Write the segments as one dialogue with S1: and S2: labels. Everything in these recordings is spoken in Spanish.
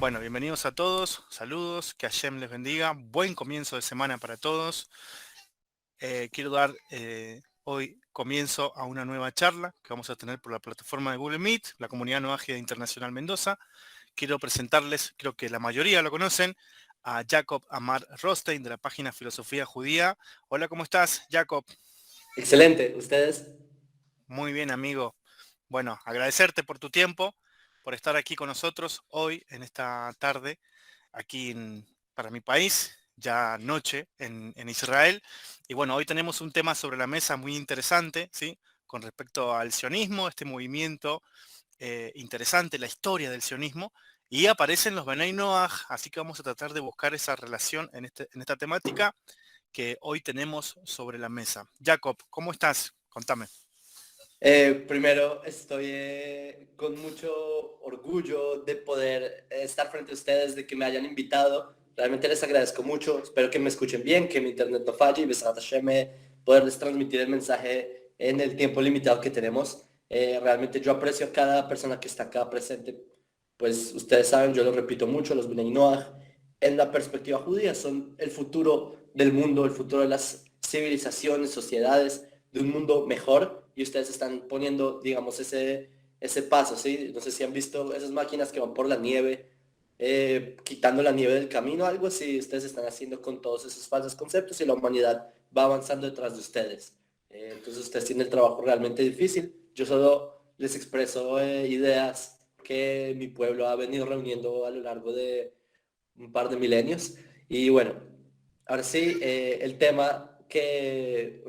S1: Bueno, bienvenidos a todos, saludos, que Hashem les bendiga, buen comienzo de semana para todos. Quiero dar hoy comienzo a una nueva charla que vamos a tener por la plataforma de Google Meet, la Comunidad Noágida Internacional Mendoza. Quiero presentarles, creo que la mayoría lo conocen, a Jacob Amar Rostein de la página Filosofía Judía. Hola, ¿cómo estás, Jacob?
S2: Excelente, ¿ustedes?
S1: Muy bien, amigo. Bueno, agradecerte por tu tiempo, por estar aquí con nosotros hoy en esta tarde aquí para mi país, ya noche en Israel. Y bueno, hoy tenemos un tema sobre la mesa muy interesante, ¿sí? Con respecto al sionismo, este movimiento interesante, la historia del sionismo. Y aparecen los Benay Noach, así que vamos a tratar de buscar esa relación en esta temática que hoy tenemos sobre la mesa. Jacob, ¿cómo estás? Contame.
S2: Primero, estoy con mucho orgullo de poder estar frente a ustedes, de que me hayan invitado. Realmente les agradezco mucho. Espero que me escuchen bien, que mi internet no falle y Besrat Hashem, poderles transmitir el mensaje en el tiempo limitado que tenemos. Realmente yo aprecio a cada persona que está acá presente. Pues ustedes saben, yo lo repito mucho, los Bnei Noach, en la perspectiva judía, son el futuro del mundo, el futuro de las civilizaciones, sociedades, de un mundo mejor, y ustedes están poniendo, digamos, ese paso, ¿sí? No sé si han visto esas máquinas que van por la nieve, quitando la nieve del camino, algo así ustedes están haciendo con todos esos falsos conceptos y la humanidad va avanzando detrás de ustedes. Entonces ustedes tienen el trabajo realmente difícil. Yo solo les expreso ideas que mi pueblo ha venido reuniendo a lo largo de un par de milenios. Y bueno, ahora sí, el tema que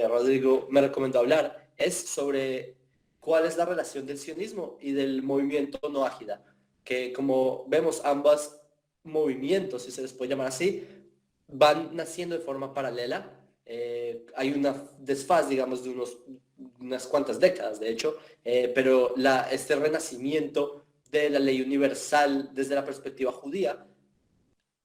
S2: Rodrigo me recomendó hablar es sobre cuál es la relación del sionismo y del movimiento no ágida, que como vemos ambos movimientos, si se les puede llamar así, van naciendo de forma paralela. Hay una desfaz, digamos, de unas cuantas décadas, de hecho, pero este renacimiento de la ley universal desde la perspectiva judía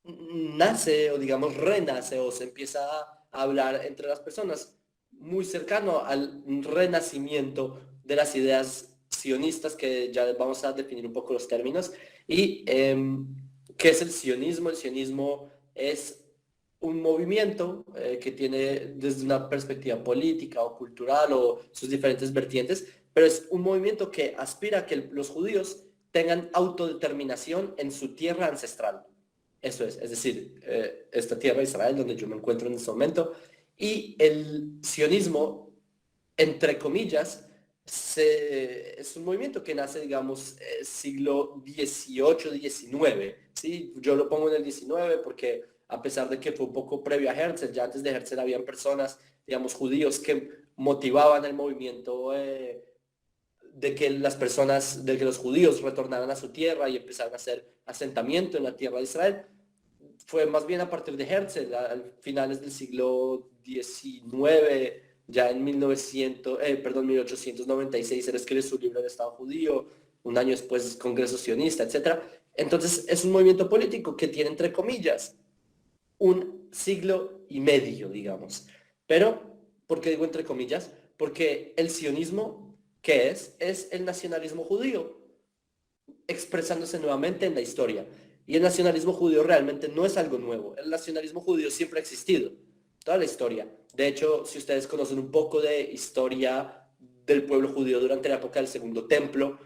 S2: nace o digamos renace o se empieza a hablar entre las personas muy cercano al renacimiento de las ideas sionistas, que ya vamos a definir un poco los términos. Y ¿qué es el sionismo? El sionismo es un movimiento que tiene desde una perspectiva política o cultural o sus diferentes vertientes, pero es un movimiento que aspira a que los judíos tengan autodeterminación en su tierra ancestral. Eso es decir, esta tierra de Israel donde yo me encuentro en este momento. Y el sionismo, entre comillas, es un movimiento que nace, digamos, siglo XVIII, XIX, ¿sí? Yo lo pongo en el XIX porque a pesar de que fue un poco previo a Herzl, ya antes de Herzl habían personas, digamos, judíos que motivaban el movimiento de que las personas, de que los judíos retornaran a su tierra y empezaran a hacer asentamiento en la tierra de Israel. Fue más bien a partir de Herzl, a finales del siglo XIX, ya en 1896, él escribe su libro El Estado Judío, un año después Congreso Sionista, etc. Entonces es un movimiento político que tiene, entre comillas, un siglo y medio, digamos. Pero, ¿por qué digo entre comillas? Porque el sionismo, ¿qué es? Es el nacionalismo judío expresándose nuevamente en la historia. Y el nacionalismo judío realmente no es algo nuevo. El nacionalismo judío siempre ha existido, toda la historia. De hecho, si ustedes conocen un poco de historia del pueblo judío durante la época del Segundo Templo,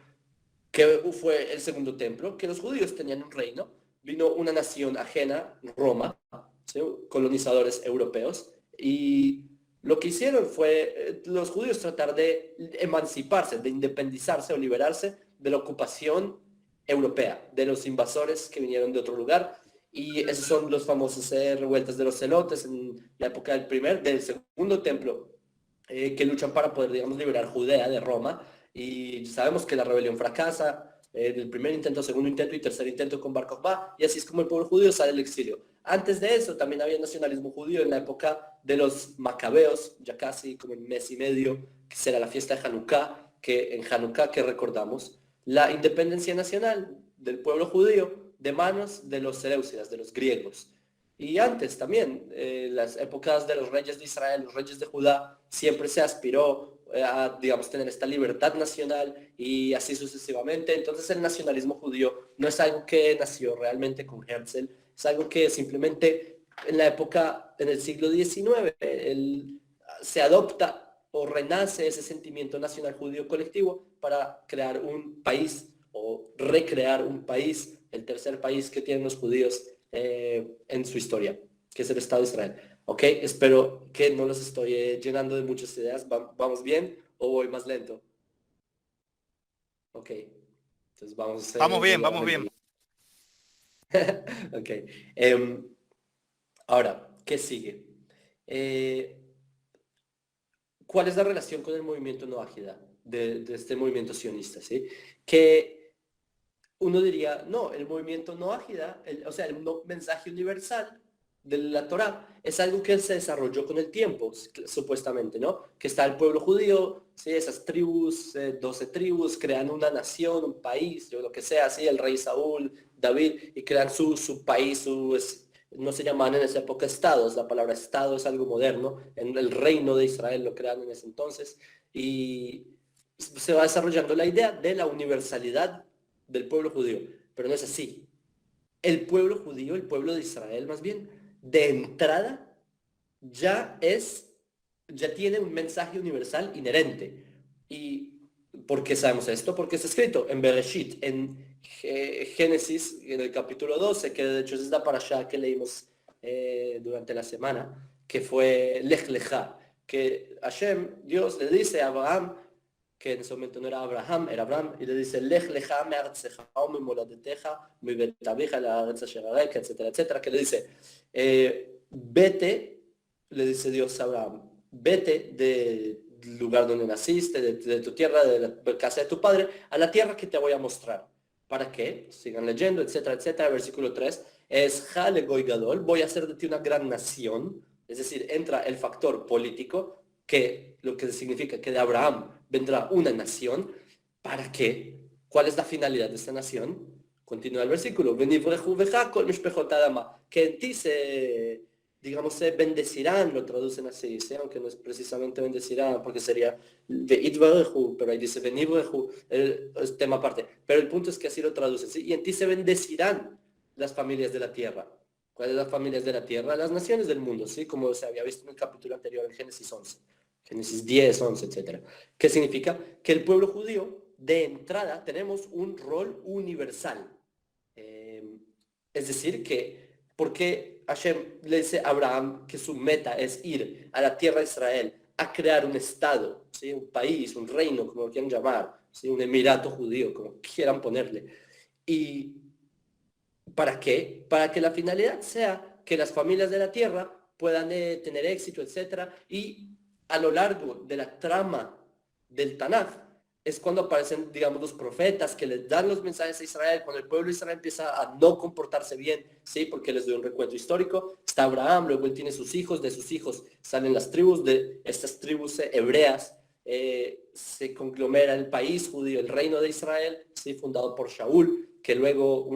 S2: ¿qué fue el Segundo Templo? Que los judíos tenían un reino, vino una nación ajena, Roma, ¿sí? Colonizadores europeos, y lo que hicieron fue los judíos tratar de emanciparse, de independizarse o liberarse de la ocupación europea, de los invasores que vinieron de otro lugar. Y esos son los famosos revueltas de los celotes en la época del segundo templo, que luchan para poder, digamos, liberar Judea de Roma. Y sabemos que la rebelión fracasa, el primer intento, segundo intento y tercer intento con Bar Kokhba, y así es como el pueblo judío sale del exilio. Antes de eso también había nacionalismo judío en la época de los macabeos, ya casi como un mes y medio, que será la fiesta de Hanukkah, que en Hanukkah que recordamos la independencia nacional del pueblo judío de manos de los seleucidas, de los griegos. Y antes también, las épocas de los reyes de Israel, los reyes de Judá, siempre se aspiró digamos, tener esta libertad nacional y así sucesivamente. Entonces el nacionalismo judío no es algo que nació realmente con Herzl, es algo que simplemente en la época, en el siglo XIX, se adopta o renace ese sentimiento nacional judío colectivo para crear un país o recrear un país, el tercer país que tienen los judíos en su historia, que es el Estado de Israel. Ok, espero que no los estoy llenando de muchas ideas. ¿Vamos bien o voy más lento? Ok, entonces vamos
S1: Vamos bien, vamos
S2: medianamente
S1: bien.
S2: bien. Ok. Ahora, ¿qué sigue? Eh, ¿Cuál es la relación con el movimiento no ágida de este movimiento sionista? ¿Sí? Que uno diría, no, el movimiento no ágida, o sea, el mensaje universal de la Torá es algo que se desarrolló con el tiempo, supuestamente, ¿no? Que está el pueblo judío, ¿sí? Esas tribus, 12 tribus, crean una nación, un país, lo que sea, ¿sí? El rey Saúl, David, y crean su país, no se llamaban en esa época estados, la palabra estado es algo moderno, en el reino de Israel lo crearon en ese entonces, y se va desarrollando la idea de la universalidad del pueblo judío, pero no es así. El pueblo judío, el pueblo de Israel más bien, de entrada ya tiene un mensaje universal inherente. ¿Y por qué sabemos esto? Porque está escrito en Bereshit, en Génesis, en el capítulo 12, que de hecho es la parashá que leímos durante la semana, que fue Lech Lecha, que Hashem, Dios le dice a Abraham, que en ese momento no era Abraham, era Abraham, y le dice, Lech lecha me'artzecha o memoladeteja, מבית אביך לארץ אשר אראך, etcétera, etcétera, que le dice, vete, le dice Dios a Abraham, vete del lugar donde naciste, de tu tierra, de la casa de tu padre, a la tierra que te voy a mostrar. ¿Para qué? Sigan leyendo, etcétera, etcétera. Versículo 3, es Jale Goy Gadol, voy a hacer de ti una gran nación, es decir, entra el factor político, que lo que significa que de Abraham vendrá una nación. ¿Para qué? ¿Cuál es la finalidad de esta nación? Continúa el versículo. Que en ti digamos, se bendecirán, lo traducen así, ¿sí? Aunque no es precisamente bendecirán, porque sería pero ahí dice es tema aparte. Pero el punto es que así lo traducen, ¿sí? Y en ti se bendecirán las familias de la tierra. ¿Cuáles las familias de la tierra? Las naciones del mundo, ¿sí? Como se había visto en el capítulo anterior, en Génesis 11. Génesis 10, 11, etcétera. ¿Qué significa? Que el pueblo judío, de entrada, tenemos un rol universal. Es decir, que, porque Hashem le dice a Abraham que su meta es ir a la tierra de Israel a crear un estado, ¿sí? Un país, un reino, como lo quieran llamar, ¿sí? Un emirato judío, como quieran ponerle. ¿Y para qué? Para que la finalidad sea que las familias de la tierra puedan tener éxito, etcétera, y a lo largo de la trama del Tanaj es cuando aparecen, digamos, los profetas que les dan los mensajes a Israel, cuando el pueblo de Israel empieza a no comportarse bien, ¿sí? Porque les doy un recuento histórico, está Abraham, luego él tiene sus hijos, de sus hijos salen las tribus, de estas tribus hebreas, se conglomera el país judío, el reino de Israel, ¿sí? Fundado por Shaul, que luego,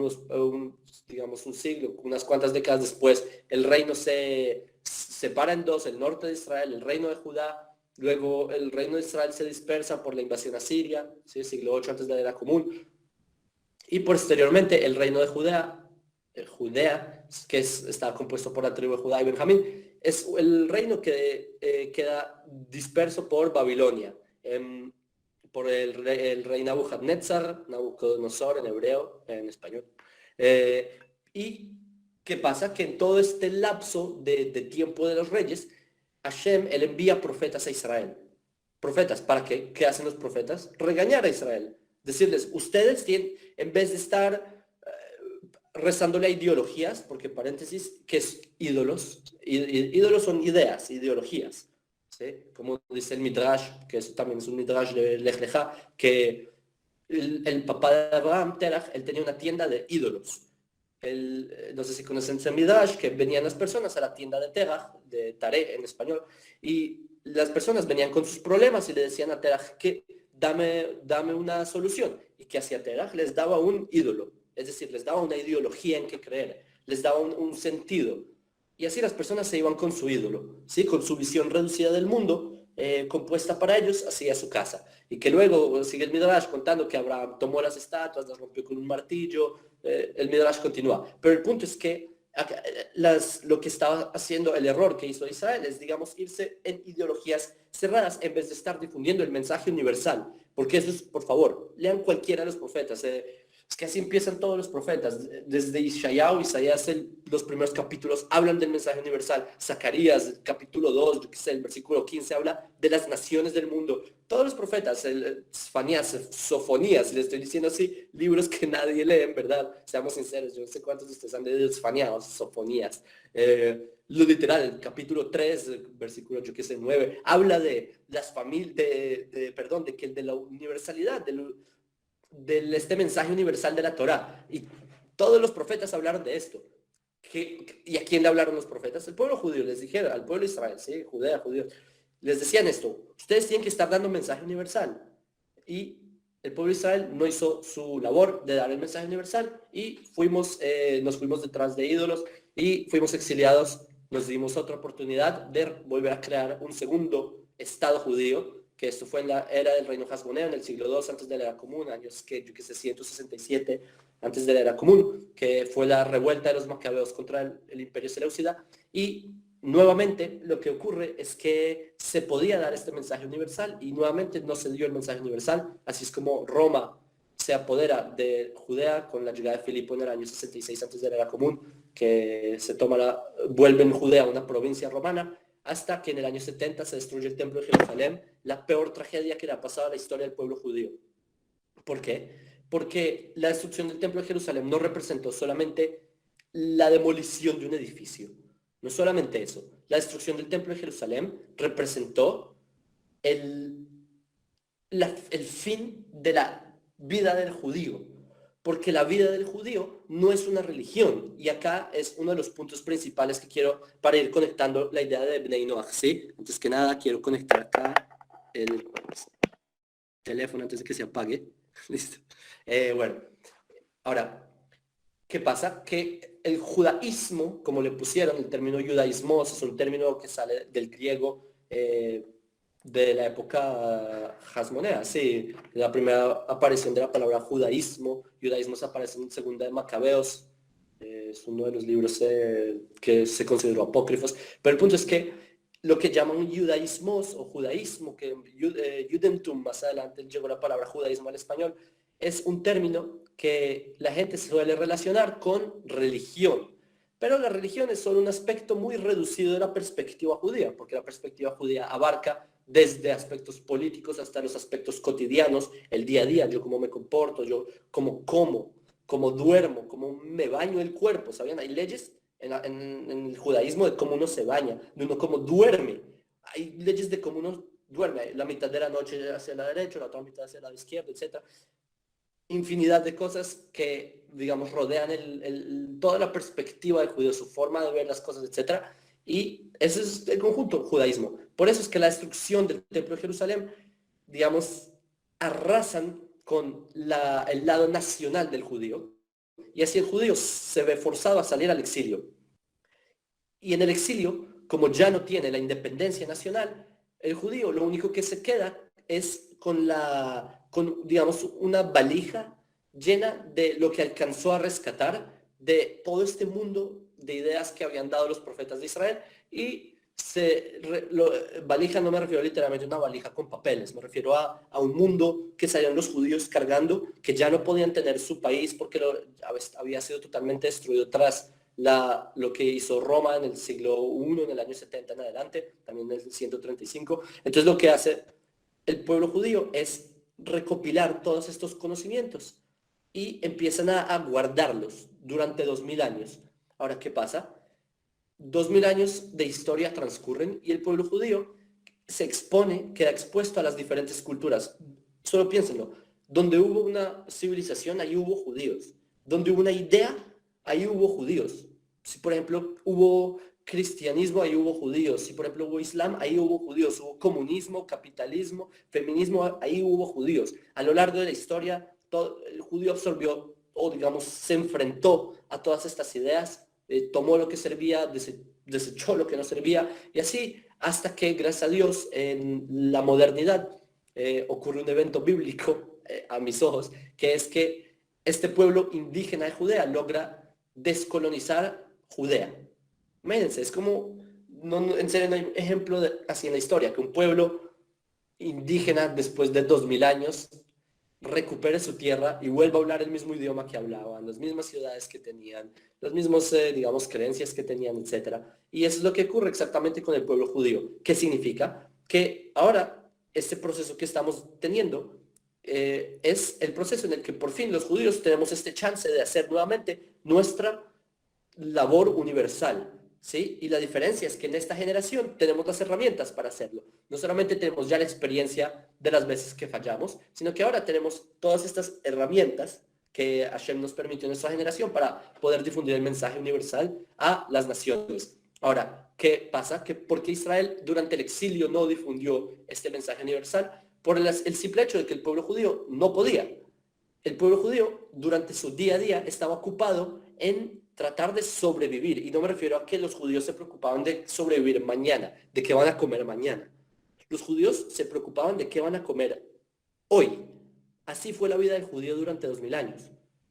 S2: digamos, un siglo, unas cuantas décadas después, el reino se separa en dos, el norte de Israel, el reino de Judá. Luego el reino de Israel se dispersa por la invasión asiria, ¿sí? Siglo 8 antes de la era común. Y posteriormente el reino de Judea, que está compuesto por la tribu de Judá y Benjamín, es el reino que queda disperso por Babilonia, por el rey Nabucodonosor en hebreo, en español. ¿Y qué pasa? Que en todo este lapso de tiempo de los reyes, Hashem, él envía profetas a Israel. Profetas, ¿para qué? ¿Qué hacen los profetas? Regañar a Israel. Decirles, ustedes tienen, en vez de estar rezándole a ideologías, porque paréntesis, ¿qué es ídolos? Ídolos son ideas, ideologías. ¿Sí? Como dice el Midrash, que eso también es un Midrash de Lech Lecha, que el papá de Abraham, Terach, él tenía una tienda de ídolos. No sé si conocen ese Midrash, que venían las personas a la tienda de Terach, de Taré en español, y las personas venían con sus problemas y le decían a Terach que dame una solución. ¿Y qué hacía Terach? Les daba un ídolo, es decir, les daba una ideología en que creer, les daba sentido. Y así las personas se iban con su ídolo, ¿sí? Con su visión reducida del mundo, compuesta para ellos hacia su casa. Y que luego sigue el Midrash contando que Abraham tomó las estatuas, las rompió con un martillo, el Midrash continúa. Pero el punto es que lo que estaba haciendo, el error que hizo Israel es, digamos, irse en ideologías cerradas en vez de estar difundiendo el mensaje universal. Porque eso es, por favor, lean cualquiera de los profetas. Es que así empiezan todos los profetas. Desde Isaías, los primeros capítulos hablan del mensaje universal. Zacarías, capítulo 2, yo qué sé, el versículo 15 habla de las naciones del mundo. Todos los profetas, Sofonías, le estoy diciendo así, libros que nadie lee, en verdad. Seamos sinceros, yo no sé cuántos de ustedes han leído Sofonías, Sofonías. Lo literal, el capítulo 3, versículo, yo qué sé, 9, habla de las familias, de la universalidad, este mensaje universal de la Torá. Y todos los profetas hablaron de esto. ¿Y a quién le hablaron los profetas? El pueblo judío, les dijeron, al pueblo de Israel, ¿sí? Judea, judíos. Les decían esto, ustedes tienen que estar dando un mensaje universal. Y el pueblo de Israel no hizo su labor de dar el mensaje universal y nos fuimos detrás de ídolos y fuimos exiliados. Nos dimos otra oportunidad de volver a crear un segundo estado judío, que esto fue en la era del reino Hasmoneo, en el siglo II antes de la era común, años que yo que sé, 167 antes de la era común, que fue la revuelta de los macabeos contra el imperio seleucida. Y nuevamente lo que ocurre es que se podía dar este mensaje universal y nuevamente no se dio el mensaje universal. Así es como Roma se apodera de Judea con la llegada de Filipo en el año 66 antes de la era común, que vuelven Judea una provincia romana, hasta que en el año 70 se destruye el templo de Jerusalén, la peor tragedia que le ha pasado a la historia del pueblo judío. ¿Por qué? Porque la destrucción del templo de Jerusalén no representó solamente la demolición de un edificio, no solamente eso. La destrucción del templo de Jerusalén representó el fin de la vida del judío, porque la vida del judío no es una religión, y acá es uno de los puntos principales que quiero para ir conectando la idea de Bnei Noach, ¿sí? Antes que nada quiero conectar acá el teléfono antes de que se apague. Listo. Bueno, ahora, ¿qué pasa? Que el judaísmo, como le pusieron el término judaísmos, es un término que sale del griego de la época hasmonea, sí, la primera aparición de la palabra judaísmo. Judaísmo se aparece en segunda de Macabeos, es uno de los libros que se consideró apócrifos, pero el punto es que lo que llaman judaísmos o judaísmo, que judentum, más adelante llegó la palabra judaísmo al español, es un término que la gente suele relacionar con religión. Pero la religión es solo un aspecto muy reducido de la perspectiva judía, porque la perspectiva judía abarca desde aspectos políticos hasta los aspectos cotidianos, el día a día, yo cómo me comporto, yo cómo duermo, cómo me baño el cuerpo, ¿sabían? Hay leyes en el judaísmo de cómo uno se baña, de uno cómo duerme. Hay leyes de cómo uno duerme, la mitad de la noche hacia la derecha, la otra mitad hacia la izquierda, etc. Infinidad de cosas que, digamos, rodean toda la perspectiva del judío, su forma de ver las cosas, etc. Y ese es el conjunto judaísmo. Por eso es que la destrucción del templo de Jerusalén, digamos, arrasan con el lado nacional del judío, y así el judío se ve forzado a salir al exilio. Y en el exilio, como ya no tiene la independencia nacional, el judío lo único que se queda es con digamos, una valija llena de lo que alcanzó a rescatar de todo este mundo de ideas que habían dado los profetas de Israel. Y valija no me refiero literalmente a una valija con papeles, me refiero a un mundo que salían los judíos cargando, que ya no podían tener su país porque había sido totalmente destruido tras lo que hizo Roma en el siglo I, en el año 70 en adelante, también en el 135. Entonces lo que hace el pueblo judío es recopilar todos estos conocimientos y empiezan a guardarlos durante 2000 años. Ahora, ¿qué pasa? 2000 años de historia transcurren y el pueblo judío se expone, queda expuesto a las diferentes culturas. Solo piénsenlo, donde hubo una civilización, ahí hubo judíos. Donde hubo una idea, ahí hubo judíos. Si por ejemplo hubo cristianismo, ahí hubo judíos. Si por ejemplo hubo islam, ahí hubo judíos. Hubo comunismo, capitalismo, feminismo, ahí hubo judíos. A lo largo de la historia, el judío absorbió, o digamos, se enfrentó a todas estas ideas tomó lo que servía, desechó lo que no servía, y así hasta que, gracias a Dios, en la modernidad ocurre un evento bíblico a mis ojos, que es que este pueblo indígena de Judea logra descolonizar Judea. Imagínense, es como, en serio no hay ejemplo así en la historia, que un pueblo indígena después de 2000 años recupere su tierra y vuelva a hablar el mismo idioma que hablaban, las mismas ciudades que tenían, las mismas, digamos, creencias que tenían, etcétera. Y eso es lo que ocurre exactamente con el pueblo judío. ¿Qué significa? Que ahora este proceso que estamos teniendo es el proceso en el que por fin los judíos tenemos este chance de hacer nuevamente nuestra labor universal, ¿sí? Y la diferencia es que en esta generación tenemos las herramientas para hacerlo. No solamente tenemos ya la experiencia de las veces que fallamos, sino que ahora tenemos todas estas herramientas que Hashem nos permitió en nuestra generación para poder difundir el mensaje universal a las naciones. Ahora, ¿qué pasa? Que ¿por qué Israel durante el exilio no difundió este mensaje universal? Por el simple hecho de que el pueblo judío no podía. El pueblo judío durante su día a día estaba ocupado en tratar de sobrevivir. Y no me refiero a que los judíos se preocupaban de sobrevivir mañana, de qué van a comer mañana. Los judíos se preocupaban de qué van a comer hoy. Así fue la vida del judío durante 2000 años.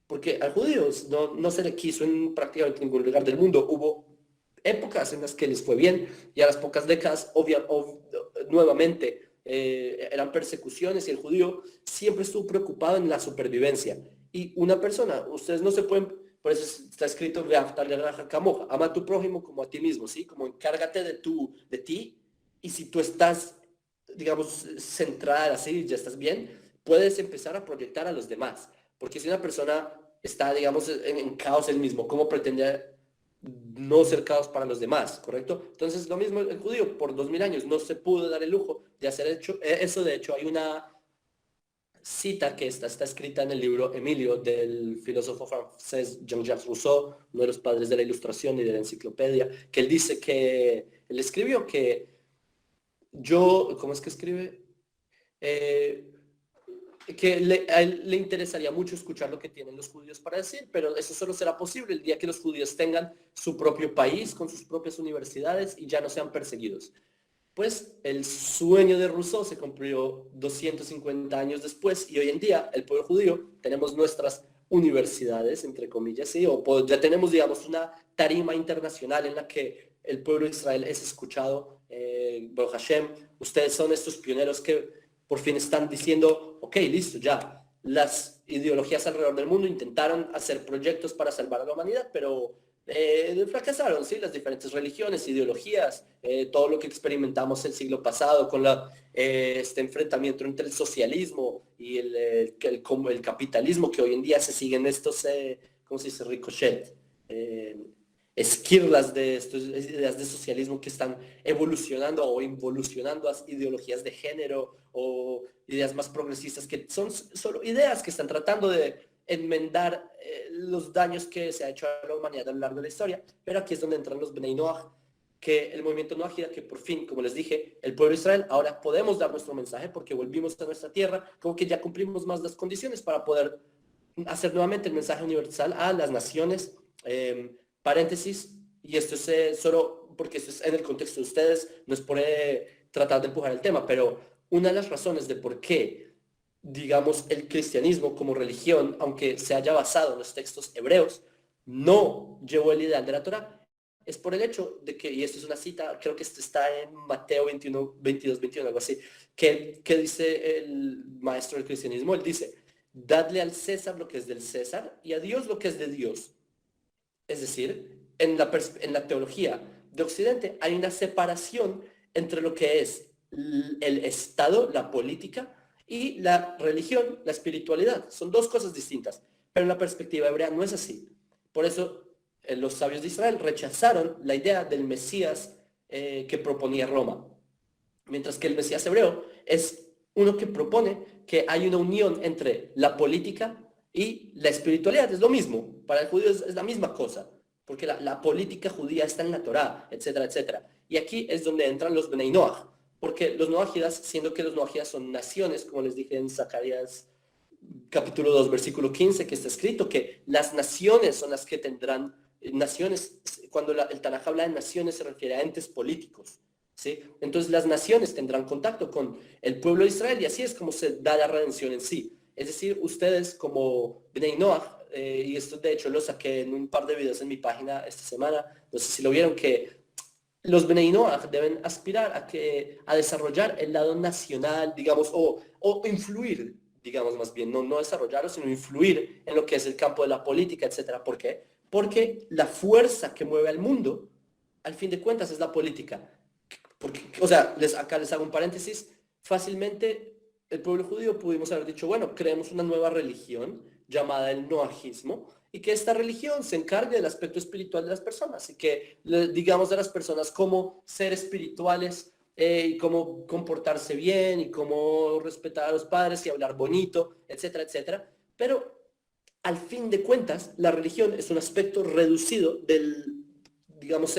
S2: Porque al judío no se le quiso en prácticamente ningún lugar del mundo. Hubo épocas en las que les fue bien y a las pocas décadas, nuevamente, eran persecuciones y el judío siempre estuvo preocupado en la supervivencia. Y una persona, ustedes no se pueden, por eso está escrito, ama a tu prójimo como a ti mismo, ¿sí? Como encárgate de ti, y si tú estás, digamos, centrada así, ya estás bien, puedes empezar a proyectar a los demás. Porque si una persona está, digamos, en caos él mismo, ¿cómo pretende no ser caos para los demás? ¿Correcto? Entonces, lo mismo el judío, por 2000 años no se pudo dar el lujo de hacer eso. De hecho, hay una cita que está escrita en el libro Emilio del filósofo francés Jean-Jacques Rousseau, uno de los padres de la Ilustración y de la enciclopedia, que él dice que, él escribió que ¿cómo es que escribe? Que a él le interesaría mucho escuchar lo que tienen los judíos para decir, pero eso solo será posible el día que los judíos tengan su propio país con sus propias universidades y ya no sean perseguidos. Pues el sueño de Rousseau se cumplió 250 años después y hoy en día el pueblo judío tenemos nuestras universidades, entre comillas, ¿sí? Ya tenemos, digamos, una tarima internacional en la que el pueblo de Israel es escuchado. Baruch Hashem, ustedes son estos pioneros que por fin están diciendo, ok, listo, ya. Las ideologías alrededor del mundo intentaron hacer proyectos para salvar a la humanidad, pero fracasaron, ¿sí? Las diferentes religiones, ideologías, todo lo que experimentamos el siglo pasado con este enfrentamiento entre el socialismo y el capitalismo, que hoy en día se siguen estos, ¿cómo se dice? Ricochet. Esquirlas de estas ideas de socialismo que están evolucionando o involucionando a ideologías de género o ideas más progresistas que son solo ideas que están tratando de enmendar los daños que se ha hecho a la humanidad a lo largo de la historia. Pero aquí es donde entran los Bnei Noach, que el movimiento Noachida, que por fin, como les dije, el pueblo de Israel, ahora podemos dar nuestro mensaje porque volvimos a nuestra tierra, como que ya cumplimos más las condiciones para poder hacer nuevamente el mensaje universal a las naciones. Paréntesis, y esto es solo porque esto es en el contexto de ustedes, no es por tratar de empujar el tema, pero una de las razones de por qué, digamos, el cristianismo como religión, aunque se haya basado en los textos hebreos, no llevó el ideal de la Torá, es por el hecho de que, y esto es una cita, creo que esto está en Mateo 21, 22, 21, algo así, que dice el maestro del cristianismo, él dice, dadle al César lo que es del César y a Dios lo que es de Dios. Es decir, en la teología de Occidente hay una separación entre lo que es el Estado, la política, y la religión, la espiritualidad. Son dos cosas distintas, pero en la perspectiva hebrea no es así. Por eso los sabios de Israel rechazaron la idea del Mesías que proponía Roma, mientras que el Mesías hebreo es uno que propone que hay una unión entre la política y la espiritualidad. Es lo mismo, para el judío es la misma cosa, porque la política judía está en la Torá, etcétera, etcétera. Y aquí es donde entran los Bnei Noach, porque los noajidas, siendo que los noajidas son naciones, como les dije en Zacarías capítulo 2, versículo 15, que está escrito que las naciones son las que tendrán naciones, cuando el Tanaj habla de naciones se refiere a entes políticos, ¿sí? Entonces las naciones tendrán contacto con el pueblo de Israel y así es como se da la redención en sí. Es decir, ustedes como Bnei Noach, y esto de hecho lo saqué en un par de videos en mi página esta semana, no sé si lo vieron, que los Bnei Noach deben aspirar a desarrollar el lado nacional, digamos, o influir, digamos más bien, no desarrollarlo, sino influir en lo que es el campo de la política, etcétera. ¿Por qué? Porque la fuerza que mueve al mundo, al fin de cuentas, es la política. Porque, o sea, acá les hago un paréntesis, fácilmente el pueblo judío pudimos haber dicho, bueno, creemos una nueva religión llamada el noajismo, y que esta religión se encargue del aspecto espiritual de las personas y que digamos a las personas cómo ser espirituales y cómo comportarse bien y cómo respetar a los padres y hablar bonito, etcétera, etcétera. Pero al fin de cuentas, la religión es un aspecto reducido del, digamos,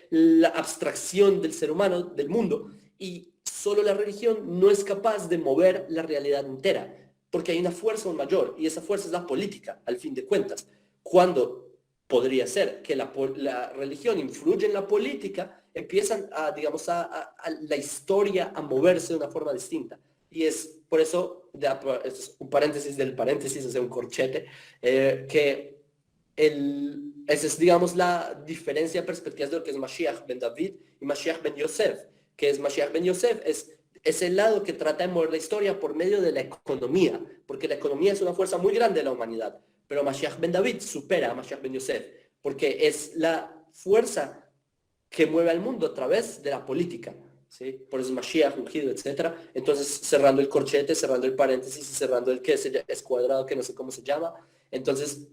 S2: la abstracción del ser humano, del mundo, y solo la religión no es capaz de mover la realidad entera, porque hay una fuerza aún mayor, y esa fuerza es la política, al fin de cuentas. Cuando podría ser que la religión influye en la política, empiezan a, digamos, a la historia a moverse de una forma distinta. Y es por eso, es un paréntesis del paréntesis, o sea, un corchete, que esa es, digamos, la diferencia de perspectivas de lo que es Mashiach ben David y Mashiach ben Yosef, que es Mashiach ben Yosef, es el lado que trata de mover la historia por medio de la economía, porque la economía es una fuerza muy grande de la humanidad, pero Mashiach ben David supera a Mashiach ben Yosef, porque es la fuerza que mueve al mundo a través de la política, ¿sí? Por eso Mashiach, ungido, etc. Entonces, cerrando el corchete, cerrando el paréntesis y cerrando el que es cuadrado, que no sé cómo se llama. Entonces,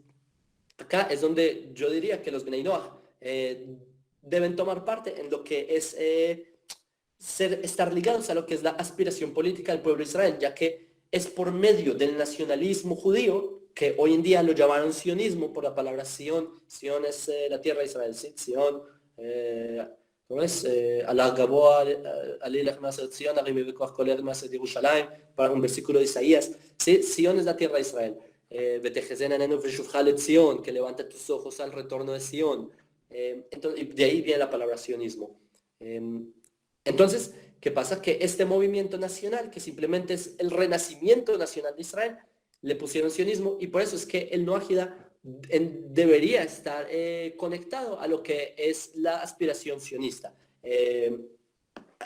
S2: acá es donde yo diría que los Bnei Noach deben tomar parte en lo que es estar ligados a lo que es la aspiración política del pueblo de Israel, ya que es por medio del nacionalismo judío, que hoy en día lo llamaron sionismo por la palabra Sion. Sion es la tierra de Israel, ¿sí? Sion, ¿cómo es? Alá Gaboa, Alilech Maser Sion, Arime Bekoach Koler Maser Yerushalayim, para un versículo de Isaías, ¿sí? Sion es la tierra de Israel. Sion, que levanta tus ojos al retorno de Sion. Entonces, de ahí viene la palabra sionismo. Entonces, ¿qué pasa? Que este movimiento nacional, que simplemente es el renacimiento nacional de Israel, le pusieron sionismo y por eso es que el Noahida debería estar conectado a lo que es la aspiración sionista.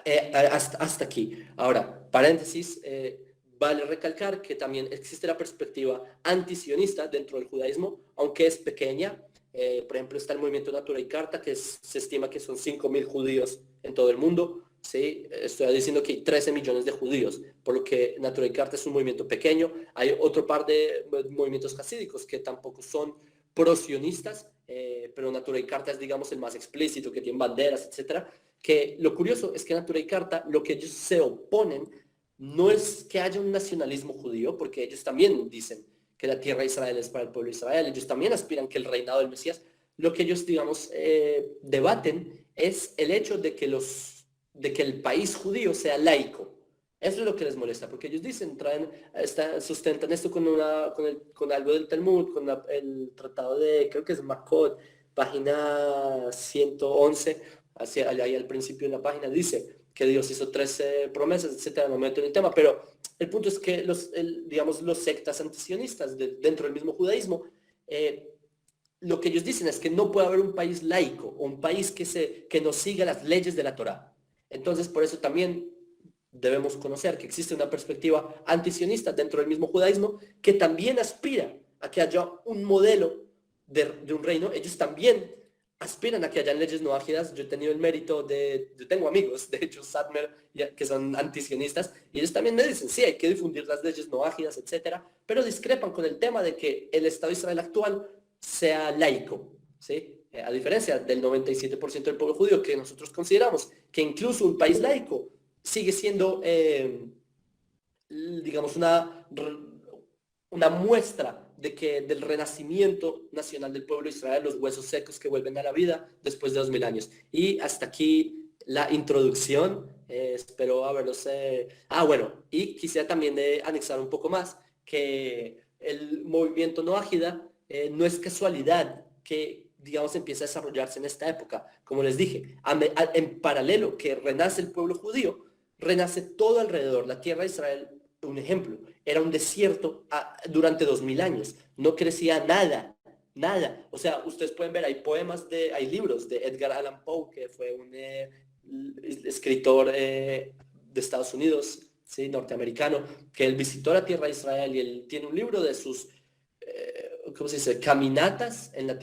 S2: Hasta aquí. Ahora, paréntesis, vale recalcar que también existe la perspectiva antisionista dentro del judaísmo, aunque es pequeña. Por ejemplo, está el movimiento Natura y Carta, que se estima que son 5.000 judíos en todo el mundo. ¿Sí? Estoy diciendo que hay 13 millones de judíos, por lo que Natura y Carta es un movimiento pequeño. Hay otro par de movimientos hasídicos que tampoco son pro-sionistas, pero Natura y Carta es, digamos, el más explícito, que tiene banderas, etcétera. Que lo curioso es que Natura y Carta, lo que ellos se oponen no es que haya un nacionalismo judío, porque ellos también dicen que la tierra de Israel es para el pueblo de Israel, ellos también aspiran que el reinado del Mesías. Lo que ellos, digamos, debaten es el hecho de que el país judío sea laico. Eso es lo que les molesta, porque ellos dicen, sustentan esto con algo del Talmud, con el tratado de, creo que es Makot, página 111, ahí al principio de la página dice que Dios hizo 13 promesas, etcétera, no me meto en el tema, pero el punto es que digamos, los sectas antisionistas dentro del mismo judaísmo, lo que ellos dicen es que no puede haber un país laico o un país que no siga las leyes de la Torá. Entonces, por eso también debemos conocer que existe una perspectiva antisionista dentro del mismo judaísmo que también aspira a que haya un modelo de un reino. Ellos también aspiran a que haya leyes noágidas. Yo he tenido el mérito yo tengo amigos, de hecho, Sadmer, que son antisionistas, y ellos también me dicen, sí, hay que difundir las leyes noágidas, etcétera, pero discrepan con el tema de que el Estado de Israel actual sea laico, ¿sí? A diferencia del 97% del pueblo judío, que nosotros consideramos que incluso un país laico sigue siendo, digamos, una muestra del renacimiento nacional del pueblo de Israel, los huesos secos que vuelven a la vida después de 2000 años. Y hasta aquí la introducción. Espero haberlos... bueno, y quisiera también anexar un poco más que el movimiento Noahida no es casualidad que digamos, empieza a desarrollarse en esta época. Como les dije, en paralelo que renace el pueblo judío, renace todo alrededor. La tierra de Israel, un ejemplo, era un desierto durante 2000 años. No crecía nada, nada. O sea, ustedes pueden ver, hay libros de Edgar Allan Poe, que fue un escritor de Estados Unidos, ¿sí? Norteamericano, que él visitó la tierra de Israel y él tiene un libro de sus ¿cómo se dice? Caminatas en la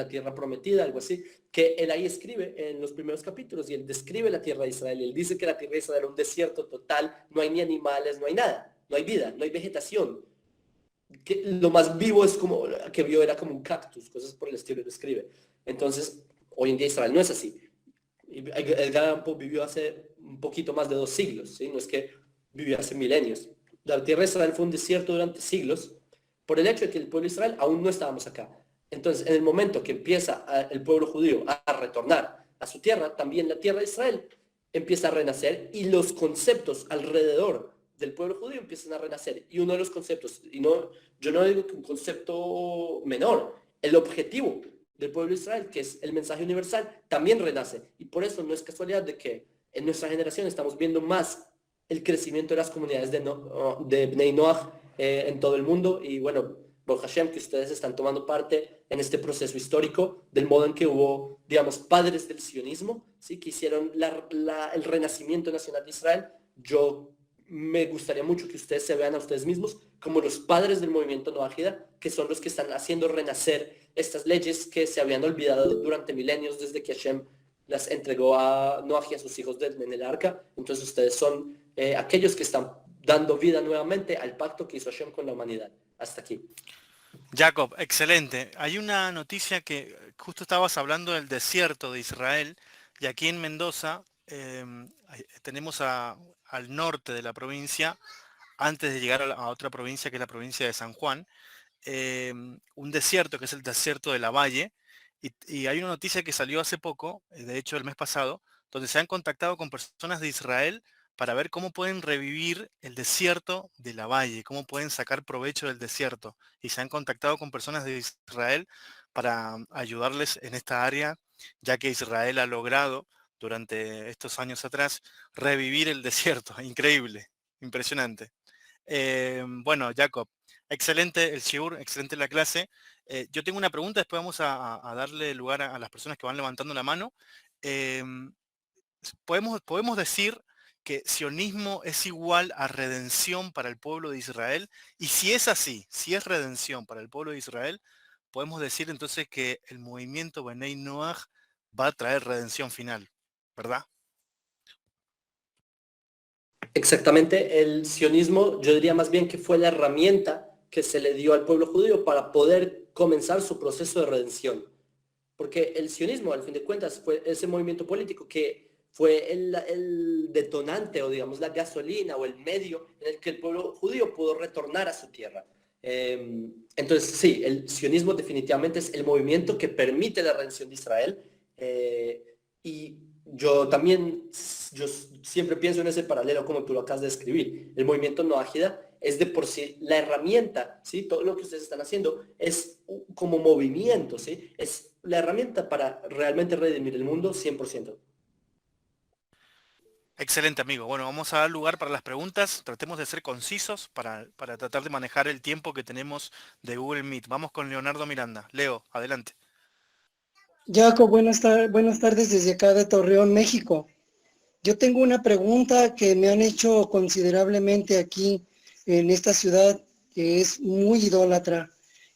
S2: tierra prometida, algo así, que él ahí escribe en los primeros capítulos y él describe la tierra de Israel. Él dice que la tierra de Israel era un desierto total, no hay ni animales, no hay nada, no hay vida, no hay vegetación. Que lo más vivo es como que vio era como un cactus, cosas por el estilo, lo escribe. Entonces, hoy en día Israel no es así. Edgar Allan Poe vivió hace un poquito más de 2 siglos, ¿sí? No es que vivió hace milenios. La tierra de Israel fue un desierto durante siglos por el hecho de que el pueblo de Israel aún no estábamos acá. Entonces, en el momento que empieza el pueblo judío a retornar a su tierra, también la tierra de Israel empieza a renacer y los conceptos alrededor del pueblo judío empiezan a renacer. Y uno de los conceptos, yo no digo que un concepto menor, el objetivo del pueblo de Israel, que es el mensaje universal, también renace. Y por eso no es casualidad de que en nuestra generación estamos viendo más el crecimiento de las comunidades de Bnei Noach en todo el mundo. Y bueno, Baruch Hashem, que ustedes están tomando parte en este proceso histórico, del modo en que hubo, digamos, padres del sionismo, ¿sí? Que hicieron el renacimiento nacional de Israel. Yo me gustaría mucho que ustedes se vean a ustedes mismos como los padres del movimiento Noahida, que son los que están haciendo renacer estas leyes que se habían olvidado durante milenios desde que Hashem las entregó a Noah y a sus hijos en el arca. Entonces ustedes son aquellos que están dando vida nuevamente al pacto que hizo Hashem con la humanidad. Hasta aquí.
S1: Jacob, excelente. Hay una noticia que justo estabas hablando del desierto de Israel y aquí en Mendoza tenemos al norte de la provincia, antes de llegar a otra provincia que es la provincia de San Juan, un desierto que es el desierto de la Valle y hay una noticia que salió hace poco, de hecho el mes pasado, donde se han contactado con personas de Israel para ver cómo pueden revivir el desierto de la Valle, cómo pueden sacar provecho del desierto. Y se han contactado con personas de Israel para ayudarles en esta área, ya que Israel ha logrado durante estos años atrás revivir el desierto. Increíble, impresionante. Bueno, Jacob, excelente el shiur, excelente la clase. Yo tengo una pregunta, después vamos a darle lugar a las personas que van levantando la mano. Em, ¿podemos decir que sionismo es igual a redención para el pueblo de Israel? Y si es así, si es redención para el pueblo de Israel, podemos decir entonces que el movimiento Benei Noach va a traer redención final, ¿verdad?
S2: Exactamente, el sionismo, yo diría más bien que fue la herramienta que se le dio al pueblo judío para poder comenzar su proceso de redención. Porque el sionismo, al fin de cuentas, fue ese movimiento político que fue el detonante o digamos la gasolina o el medio en el que el pueblo judío pudo retornar a su tierra. Entonces, sí, el sionismo definitivamente es el movimiento que permite la redención de Israel. Y yo también, yo siempre pienso en ese paralelo como tú lo acabas de describir. El movimiento no ágida es de por sí la herramienta, ¿sí? Todo lo que ustedes están haciendo es como movimiento, ¿sí? Es la herramienta para realmente redimir el mundo 100%.
S1: Excelente, amigo. Bueno, vamos a dar lugar para las preguntas. Tratemos de ser concisos para tratar de manejar el tiempo que tenemos de Google Meet. Vamos con Leonardo Miranda. Leo, adelante.
S3: Jacob, buenas tardes desde acá de Torreón, México. Yo tengo una pregunta que me han hecho considerablemente aquí en esta ciudad, que es muy idólatra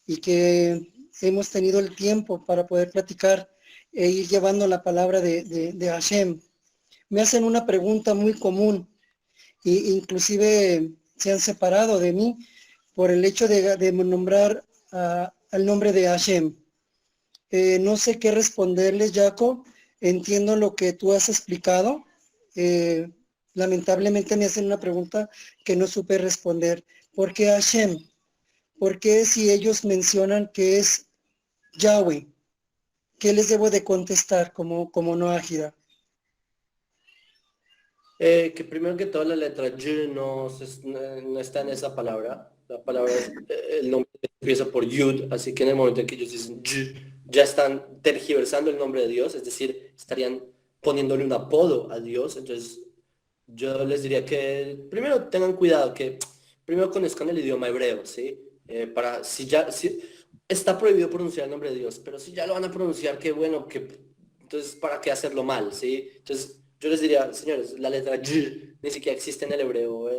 S3: y que hemos tenido el tiempo para poder platicar e ir llevando la palabra de Hashem. Me hacen una pregunta muy común e inclusive se han separado de mí por el hecho de nombrar al nombre de Hashem. No sé qué responderles, Jacob. Entiendo lo que tú has explicado. Eh, Lamentablemente me hacen una pregunta que no supe responder. ¿Por qué Hashem? ¿Por qué si ellos mencionan que es Yahweh? ¿Qué les debo de contestar como no ágida?
S2: Que primero que todo la letra Y no está en esa palabra. La palabra el nombre empieza por Yud, así que en el momento en que ellos dicen Y, ya están tergiversando el nombre de Dios, es decir, estarían poniéndole un apodo a Dios. Entonces, yo les diría que primero tengan cuidado, que primero conozcan el idioma hebreo, ¿sí? Para, si está prohibido pronunciar el nombre de Dios, pero si ya lo van a pronunciar, qué bueno, entonces, ¿para qué hacerlo mal, sí? Entonces, yo les diría, señores, la letra Y ni siquiera existe en el hebreo,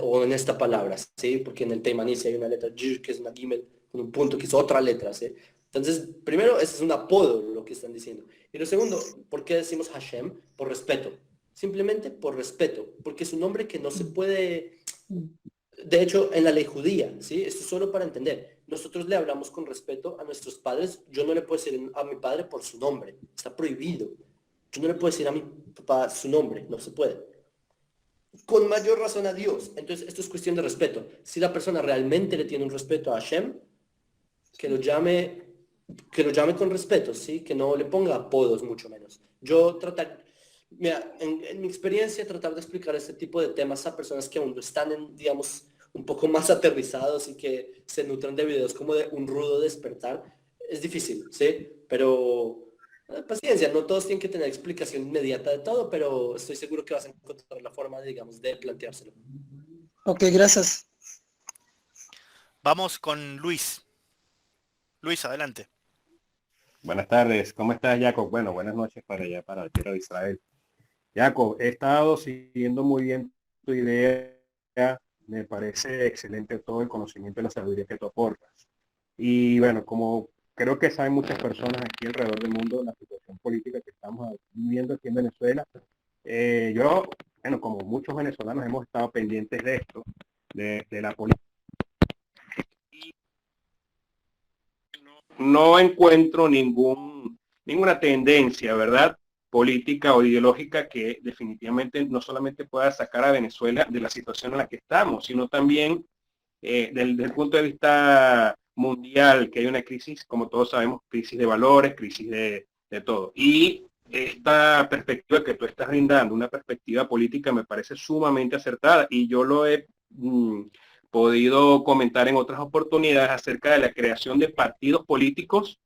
S2: o en esta palabra, ¿sí? Porque en el Teimaní sí hay una letra Y, que es una Gimel, con un punto, que es otra letra, ¿sí? Entonces, primero, ese es un apodo lo que están diciendo. Y lo segundo, ¿por qué decimos Hashem? Por respeto. Simplemente por respeto, porque es un nombre que no se puede, de hecho, en la ley judía, ¿sí? Esto es solo para entender. Nosotros le hablamos con respeto a nuestros padres. Yo no le puedo decir a mi padre por su nombre, está prohibido. Yo no le puedo decir a mi papá su nombre, no se puede. Con mayor razón a Dios. Entonces, esto es cuestión de respeto. Si la persona realmente le tiene un respeto a Hashem, que lo llame, que lo llame con respeto, ¿sí? Que no le ponga apodos, mucho menos. Mira, en mi experiencia, tratar de explicar este tipo de temas a personas que aún no están digamos, un poco más aterrizados y que se nutren de videos como de un rudo despertar, es difícil, ¿sí? Pero paciencia, no todos tienen que tener explicación inmediata de todo, pero estoy seguro que vas a encontrar la forma, digamos, de planteárselo.
S3: Ok, gracias.
S1: Vamos con Luis. Luis, adelante.
S4: Buenas tardes, ¿cómo estás, Jacob? Bueno, buenas noches para allá, para el tierra de Israel. Jacob, he estado siguiendo muy bien tu idea, me parece excelente todo el conocimiento y la sabiduría que tú aportas. Y bueno, como creo que saben muchas personas aquí alrededor del mundo la situación política que estamos viviendo aquí en Venezuela, yo, bueno, como muchos venezolanos hemos estado pendientes de esto, de la política. No encuentro ninguna tendencia, ¿verdad? Política o ideológica que definitivamente no solamente pueda sacar a Venezuela de la situación en la que estamos, sino también desde el punto de vista mundial, que hay una crisis, como todos sabemos, crisis de valores, crisis de todo. Y esta perspectiva que tú estás brindando, una perspectiva política, me parece sumamente acertada y yo lo he podido comentar en otras oportunidades acerca de la creación de partidos políticos,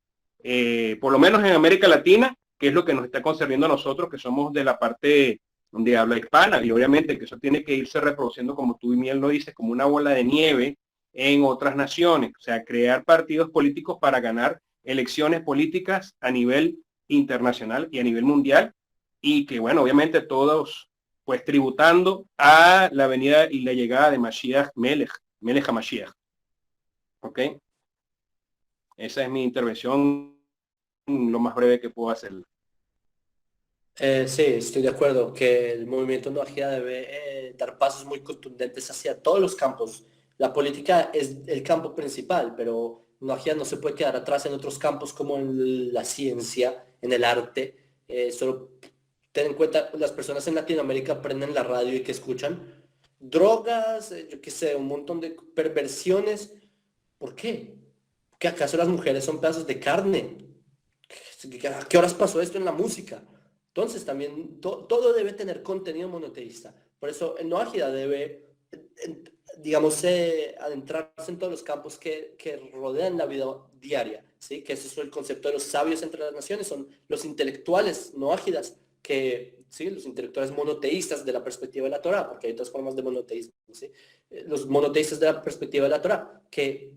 S4: por lo menos en América Latina, que es lo que nos está concerniendo a nosotros, que somos de la parte de habla hispana, y obviamente que eso tiene que irse reproduciendo, como tú y Miel lo dices, como una bola de nieve en otras naciones, o sea, crear partidos políticos para ganar elecciones políticas a nivel internacional y a nivel mundial, y que bueno, obviamente todos pues tributando a la venida y la llegada de Mashiach Melech HaMashiach. ¿Ok? Esa es mi intervención, lo más breve que puedo hacer.
S2: Sí, estoy de acuerdo que el movimiento no agida debe dar pasos muy contundentes hacia todos los campos. La política es el campo principal, pero no agida no se puede quedar atrás en otros campos como en la ciencia, en el arte. Solo ten en cuenta, las personas en Latinoamérica prenden la radio y que escuchan drogas, yo qué sé, un montón de perversiones. ¿Por qué? ¿Que acaso las mujeres son pedazos de carne? ¿A qué horas pasó esto en la música? Entonces también todo debe tener contenido monoteísta. Por eso el no ágida debe, digamos, adentrarse en todos los campos que rodean la vida diaria, ¿sí? Que ese es el concepto de los sabios entre las naciones, son los intelectuales no ágidas, que, ¿sí? Los intelectuales monoteístas de la perspectiva de la Torá, porque hay otras formas de monoteísmo, ¿sí? Los monoteístas de la perspectiva de la Torá, que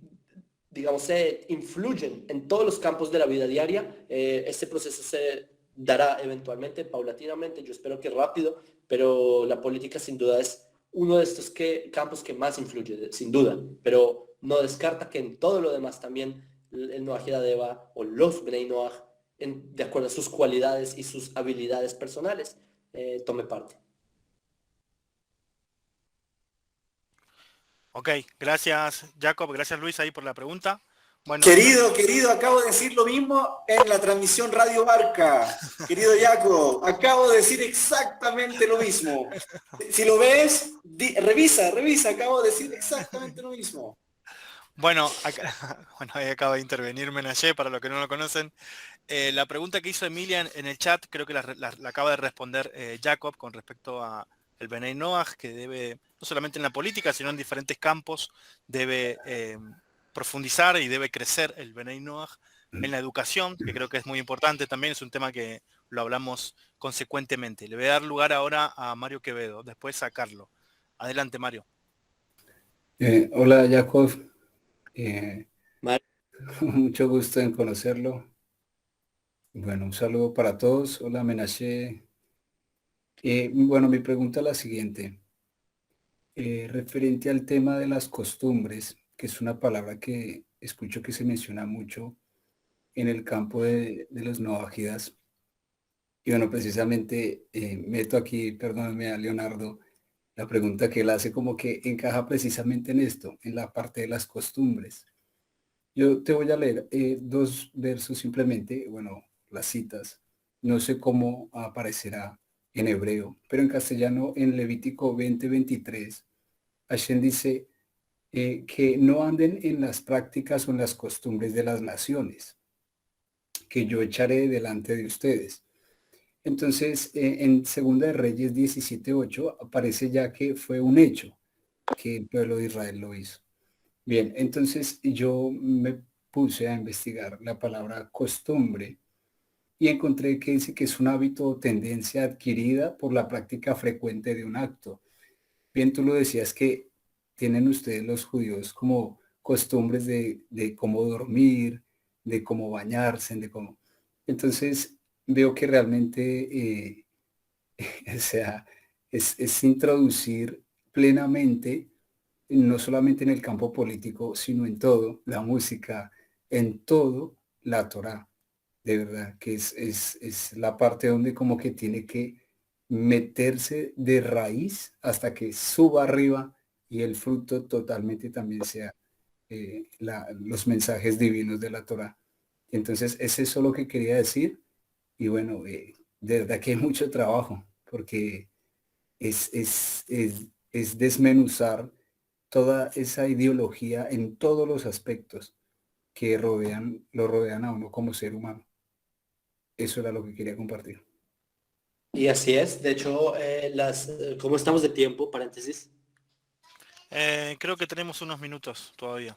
S2: digamos, se influyen en todos los campos de la vida diaria. Este proceso se dará eventualmente, paulatinamente, yo espero que rápido, pero la política sin duda es uno de estos campos que más influye, sin duda, pero no descarta que en todo lo demás también el Noaj Deva o los Bnei Noaj, de acuerdo a sus cualidades y sus habilidades personales, tome parte.
S1: Ok, gracias Jacob, gracias Luis ahí por la pregunta. Bueno,
S5: Querido, acabo de decir lo mismo en la transmisión Radio Barca. Querido Jaco, acabo de decir exactamente lo mismo. Si lo ves, revisa, acabo de decir exactamente lo mismo.
S1: bueno, bueno, ahí acaba de intervenir Menayé, para los que no lo conocen. La pregunta que hizo Emilia en el chat, creo que la acaba de responder Jacob con respecto a el Benay Noach, que debe, no solamente en la política, sino en diferentes campos, debe profundizar y debe crecer el Benay Noach en la educación, que creo que es muy importante también, es un tema que lo hablamos consecuentemente. Le voy a dar lugar ahora a Mario Quevedo, después a Carlos. Adelante, Mario.
S6: Hola, Jacob.
S2: Mar-
S6: Mucho gusto en conocerlo. Bueno, un saludo para todos. Hola, Menashe. Bueno, mi pregunta es la siguiente. Referente al tema de las costumbres, que es una palabra que escucho que se menciona mucho en el campo de los noágidas. Y bueno, precisamente meto aquí, perdóname a Leonardo, la pregunta que él hace como que encaja precisamente en esto, en la parte de las costumbres. Yo te voy a leer dos versos simplemente, bueno, las citas. No sé cómo aparecerá en hebreo, pero en castellano, en Levítico 20:23, Hashem dice que no anden en las prácticas o en las costumbres de las naciones, que yo echaré delante de ustedes. Entonces, en Segunda de Reyes 17:8 aparece ya que fue un hecho que el pueblo de Israel lo hizo. Bien, entonces yo me puse a investigar la palabra costumbre y encontré que dice que es un hábito o tendencia adquirida por la práctica frecuente de un acto. Bien, tú lo decías que tienen ustedes los judíos como costumbres de cómo dormir, de cómo bañarse, de cómo... Entonces veo que realmente, o sea, es introducir plenamente no solamente en el campo político, sino en todo, la música, en todo, la Torá. De verdad, que es la parte donde como que tiene que meterse de raíz hasta que suba arriba y el fruto totalmente también sea los mensajes divinos de la Torá. Entonces, es eso lo que quería decir. Y bueno, de verdad que hay mucho trabajo, porque es desmenuzar toda esa ideología en todos los aspectos que lo rodean a uno como ser humano. Eso era lo que quería compartir.
S2: Y así es, de hecho, ¿cómo estamos de tiempo? Paréntesis.
S1: Creo que tenemos unos minutos todavía.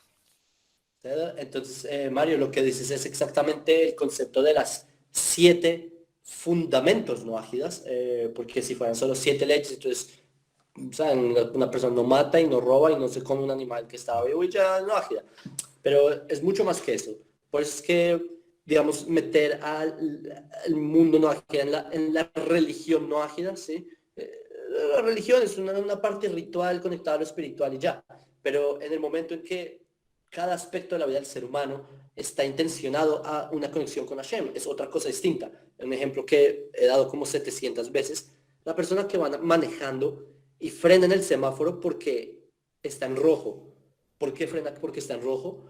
S2: Entonces, Mario, lo que dices es exactamente el concepto de las 7 fundamentos no ágidas, porque si fueran solo 7 leyes, entonces, ¿saben? Una persona no mata y no roba y no se come un animal que estaba vivo y ya no ágida. Pero es mucho más que eso. Por eso es que, digamos, meter al mundo no ágida en la religión no ágida, ¿sí? La religión es una parte ritual conectada a lo espiritual y ya. Pero en el momento en que cada aspecto de la vida del ser humano está intencionado a una conexión con Hashem, es otra cosa distinta. Un ejemplo que he dado como 700 veces, la persona que va manejando y frena en el semáforo porque está en rojo. ¿Por qué frena porque está en rojo?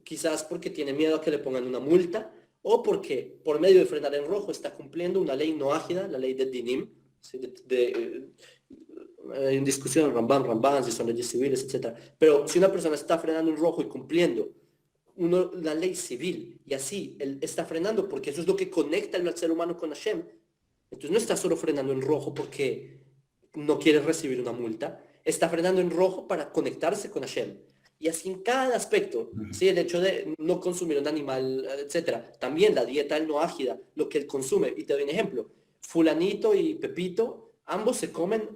S2: Quizás porque tiene miedo a que le pongan una multa o porque por medio de frenar en rojo está cumpliendo una ley no ágida, la ley de Dinim, ¿sí? En discusión, Ramban, si son leyes civiles, etc. Pero si una persona está frenando en rojo y cumpliendo la ley civil y así él está frenando porque eso es lo que conecta al ser humano con Hashem, entonces no está solo frenando en rojo porque no quiere recibir una multa, está frenando en rojo para conectarse con Hashem. Y así en cada aspecto, ¿sí? El hecho de no consumir un animal, etcétera. También la dieta del no ágida, lo que él consume. Y te doy un ejemplo. Fulanito y Pepito, ambos se comen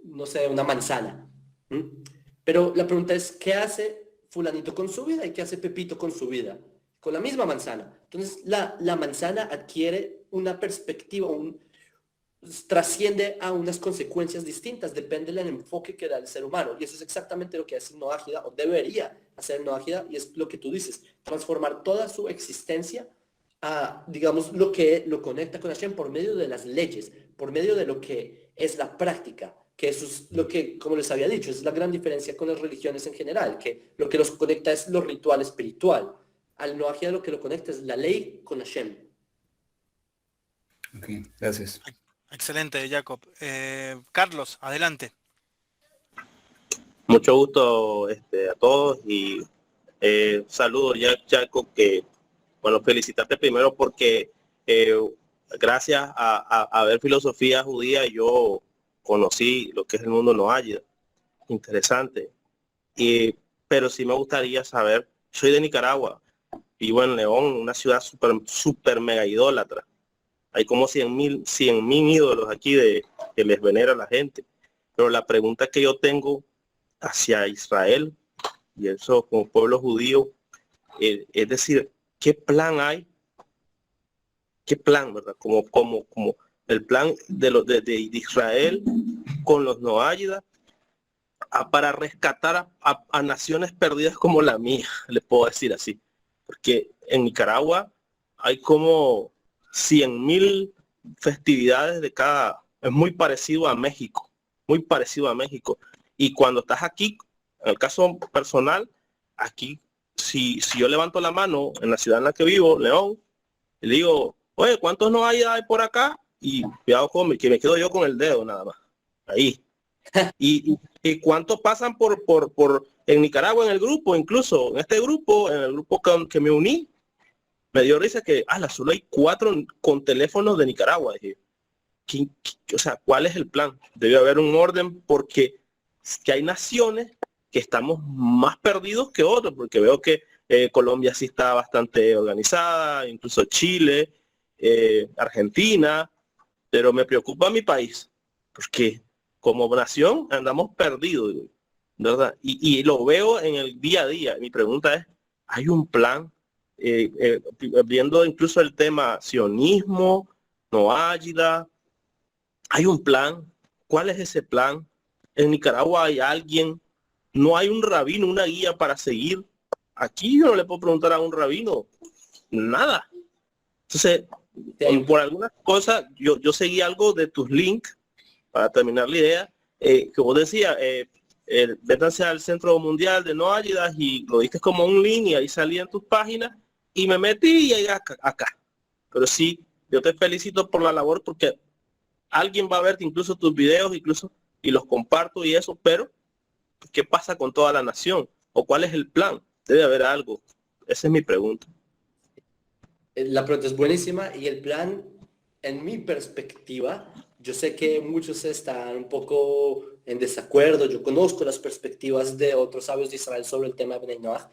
S2: no sé, una manzana. ¿Mm? Pero la pregunta es, ¿qué hace Fulanito con su vida y qué hace Pepito con su vida? Con la misma manzana. Entonces, la manzana adquiere una perspectiva, trasciende a unas consecuencias distintas, depende del enfoque que da el ser humano. Y eso es exactamente lo que hace el no ágida, o debería hacer el no ágida, y es lo que tú dices, transformar toda su existencia a, digamos, lo que lo conecta con Hashem por medio de las leyes, por medio de lo que es la práctica, que eso es lo que, como les había dicho, es la gran diferencia con las religiones en general, que lo que los conecta es lo ritual espiritual. Al no ágida lo que lo conecta es la ley con Hashem.
S6: Ok, gracias.
S1: Excelente, Jacob. Carlos, adelante.
S7: Mucho gusto a todos y saludos ya, Jacob, que bueno, felicitarte primero porque gracias a ver filosofía judía yo conocí lo que es el mundo no ágida. Interesante. pero sí me gustaría saber, soy de Nicaragua, vivo en León, una ciudad súper mega idólatra. Hay como 100.000 ídolos aquí que les venera a la gente. Pero la pregunta que yo tengo hacia Israel y eso como pueblo judío, es decir, ¿qué plan hay? ¿Qué plan, verdad? Como el plan de Israel con los noáyidas para rescatar a naciones perdidas como la mía, le puedo decir así. Porque en Nicaragua hay como 100.000 festividades de cada, es muy parecido a México, muy parecido a México. Y cuando estás aquí, en el caso personal, aquí, si yo levanto la mano en la ciudad en la que vivo, León, y le digo, oye, ¿cuántos no hay por acá? Y cuidado con que me quedo yo con el dedo nada más. Ahí. Y cuántos pasan por en Nicaragua en el grupo, incluso en este grupo, en el grupo que me uní, me dio risa que solo hay 4 con teléfonos de Nicaragua. Dije, o sea, ¿cuál es el plan? Debe haber un orden porque que hay naciones que estamos más perdidos que otros, porque veo que Colombia sí está bastante organizada, incluso Chile, Argentina, pero me preocupa mi país, porque como nación andamos perdidos, ¿verdad? Y lo veo en el día a día. Mi pregunta es, ¿hay un plan? Viendo incluso el tema sionismo, noáyida, ¿hay un plan? ¿Cuál es ese plan? En Nicaragua hay alguien, no hay un rabino, una guía para seguir. Aquí yo no le puedo preguntar a un rabino nada. Entonces, por algunas cosas, yo seguí algo de tus links, para terminar la idea, que vos decías, vétanse al Centro Mundial de Noáyidas y lo diste como un link y ahí salían tus páginas y me metí y llegué acá. Pero sí, yo te felicito por la labor porque alguien va a ver incluso tus videos, incluso, y los comparto y eso, pero ¿qué pasa con toda la nación? ¿O cuál es el plan? Debe haber algo. Esa es mi pregunta.
S2: La pregunta es buenísima y el plan, en mi perspectiva, yo sé que muchos están un poco en desacuerdo, yo conozco las perspectivas de otros sabios de Israel sobre el tema de Bnei Noach.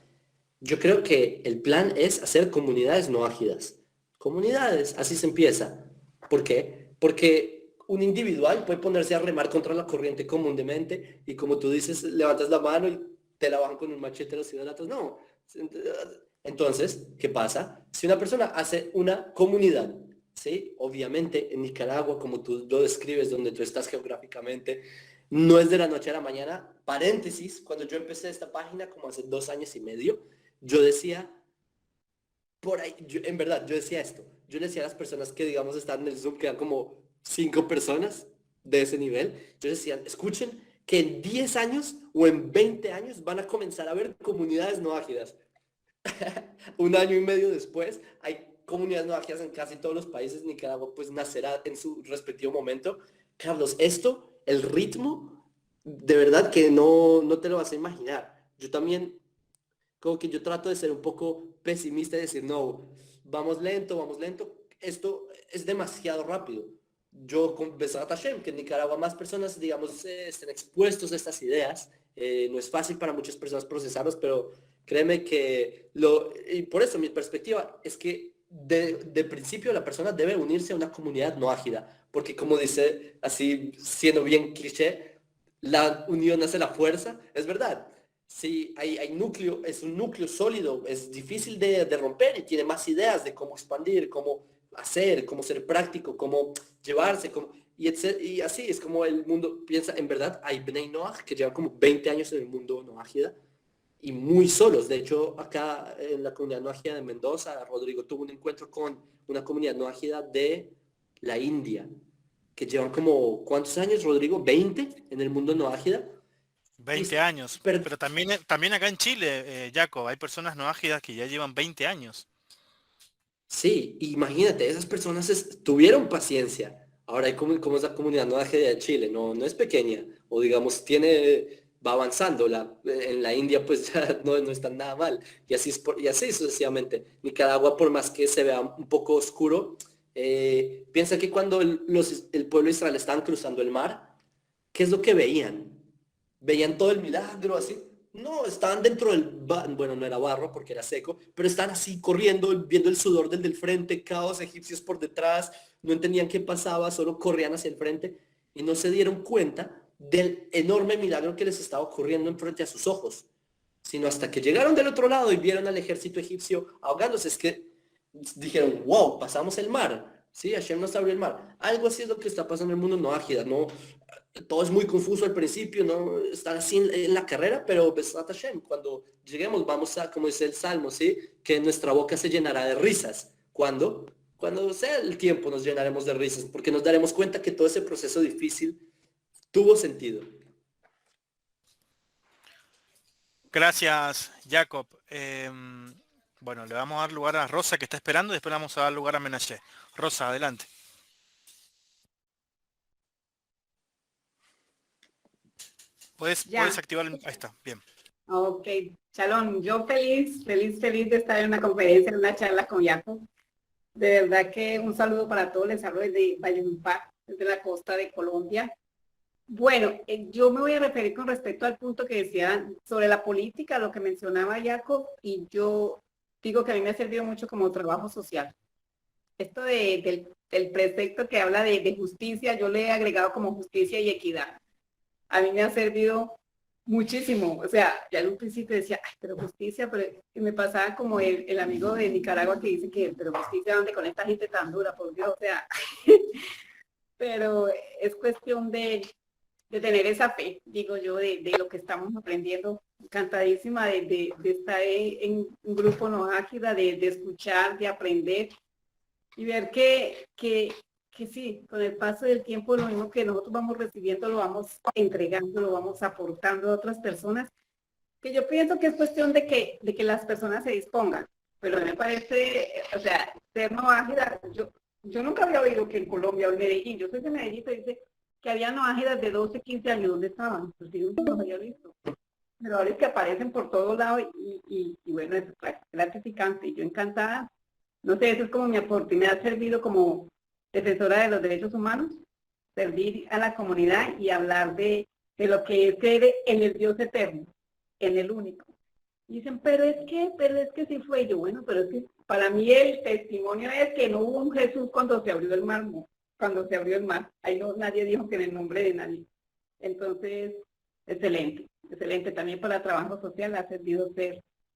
S2: Yo creo que el plan es hacer comunidades noágidas. Comunidades, así se empieza. ¿Por qué? Porque un individual puede ponerse a remar contra la corriente comúnmente y como tú dices, levantas la mano y te la bajan con un machete los idólatras. No. Entonces, ¿qué pasa? Si una persona hace una comunidad, ¿sí? Obviamente en Nicaragua, como tú lo describes, donde tú estás geográficamente, no es de la noche a la mañana. Paréntesis, cuando yo empecé esta página, como hace 2 años y medio, yo decía, por ahí, en verdad, yo decía esto. Yo le decía a las personas que, digamos, están en el Zoom, que eran como 5 personas de ese nivel, yo decía, escuchen que en 10 años o en 20 años van a comenzar a haber comunidades noágidas. 1 año y medio después, hay comunidades noágidas en casi todos los países. Nicaragua pues nacerá en su respectivo momento. Carlos, esto, el ritmo, de verdad que no te lo vas a imaginar. Yo también, como que yo trato de ser un poco pesimista y decir, no, vamos lento. Esto es demasiado rápido. Yo con Besat Hashem, que en Nicaragua más personas, digamos, estén expuestos a estas ideas. No es fácil para muchas personas procesarlos, pero créeme que y por eso mi perspectiva es que de principio la persona debe unirse a una comunidad noágida, porque como dice, así siendo bien cliché, la unión hace la fuerza, es verdad. Si hay núcleo, es un núcleo sólido, es difícil de romper y tiene más ideas de cómo expandir, cómo hacer, cómo ser práctico, cómo llevarse, y así es como el mundo piensa. En verdad hay Bnei Noach que llevan como 20 años en el mundo noágida y muy solos. De hecho, acá en la comunidad noágida de Mendoza, Rodrigo tuvo un encuentro con una comunidad noágida de la India, que llevan como, ¿cuántos años, Rodrigo? ¿20 en el mundo noágida?
S1: 20 años. Pero también acá en Chile, Jaco, hay personas noágidas que ya llevan 20 años.
S2: Sí, imagínate, esas personas tuvieron paciencia. Ahora hay como esa comunidad noágida de Chile, no es pequeña, o digamos, va avanzando. En la India pues ya no están nada mal. Y así sucesivamente. Nicaragua, por más que se vea un poco oscuro, piensa que cuando el pueblo de Israel estaban cruzando el mar, ¿qué es lo que veían? Veían todo el milagro así, No, estaban dentro del, bueno, no era barro porque era seco, pero estaban así corriendo, viendo el sudor del frente, caos egipcios por detrás, no entendían qué pasaba, solo corrían hacia el frente y no se dieron cuenta del enorme milagro que les estaba ocurriendo enfrente a sus ojos, sino hasta que llegaron del otro lado y vieron al ejército egipcio ahogándose, es que dijeron, wow, pasamos el mar, sí, Hashem nos abrió el mar. Algo así es lo que está pasando en el mundo no ágida, no, todo es muy confuso al principio, ¿no? Están así en la carrera, pero Besat Hashem, cuando lleguemos vamos a, como dice el Salmo, ¿sí? Que nuestra boca se llenará de risas. ¿Cuándo? Cuando sea el tiempo nos llenaremos de risas, porque nos daremos cuenta que todo ese proceso difícil tuvo sentido.
S1: Gracias, Jacob. Bueno, le vamos a dar lugar a Rosa, que está esperando, y después le vamos a dar lugar a Menashe. Rosa, adelante. Puedes activar el... Ahí está, bien.
S8: Ok, Shalom, yo feliz de estar en una conferencia, en una charla con Jacob. De verdad que un saludo para todos, les hablo desde Valledupar, desde la costa de Colombia. Bueno, yo me voy a referir con respecto al punto que decía sobre la política, lo que mencionaba Jacob, y yo digo que a mí me ha servido mucho como trabajo social. Esto del precepto que habla de justicia, yo le he agregado como justicia y equidad. A mí me ha servido muchísimo. O sea, ya en un principio decía, ay, pero justicia, pero me pasaba como el amigo de Nicaragua que dice que, pero justicia, ¿dónde con esta gente tan dura? Por Dios, o sea, pero es cuestión de tener esa fe, digo yo, de lo que estamos aprendiendo. Encantadísima de estar en un grupo no ágida, de escuchar, de aprender y ver que sí, con el paso del tiempo lo mismo que nosotros vamos recibiendo, lo vamos entregando, lo vamos aportando a otras personas, que yo pienso que es cuestión de que las personas se dispongan, pero me parece, o sea, ser no ágida, yo nunca había oído que en Colombia o en Medellín, yo soy de Medellín, pero dice que había no ágidas de 12, 15 años, ¿dónde estaban? Pues yo no los había visto. Pero ahora es que aparecen por todos lados y bueno, es gratificante y yo encantada. No sé, eso es como mi aporte, me ha servido como defensora de los derechos humanos, servir a la comunidad y hablar de lo que es creer en el Dios eterno, en el único. Y dicen, pero es que sí fue yo. Bueno, pero es que para mí el testimonio es que no hubo un Jesús cuando se abrió el mar, no, cuando se abrió el mar. Ahí no, nadie dijo que en el nombre de nadie. Entonces, excelente, excelente. También para trabajo social ha servido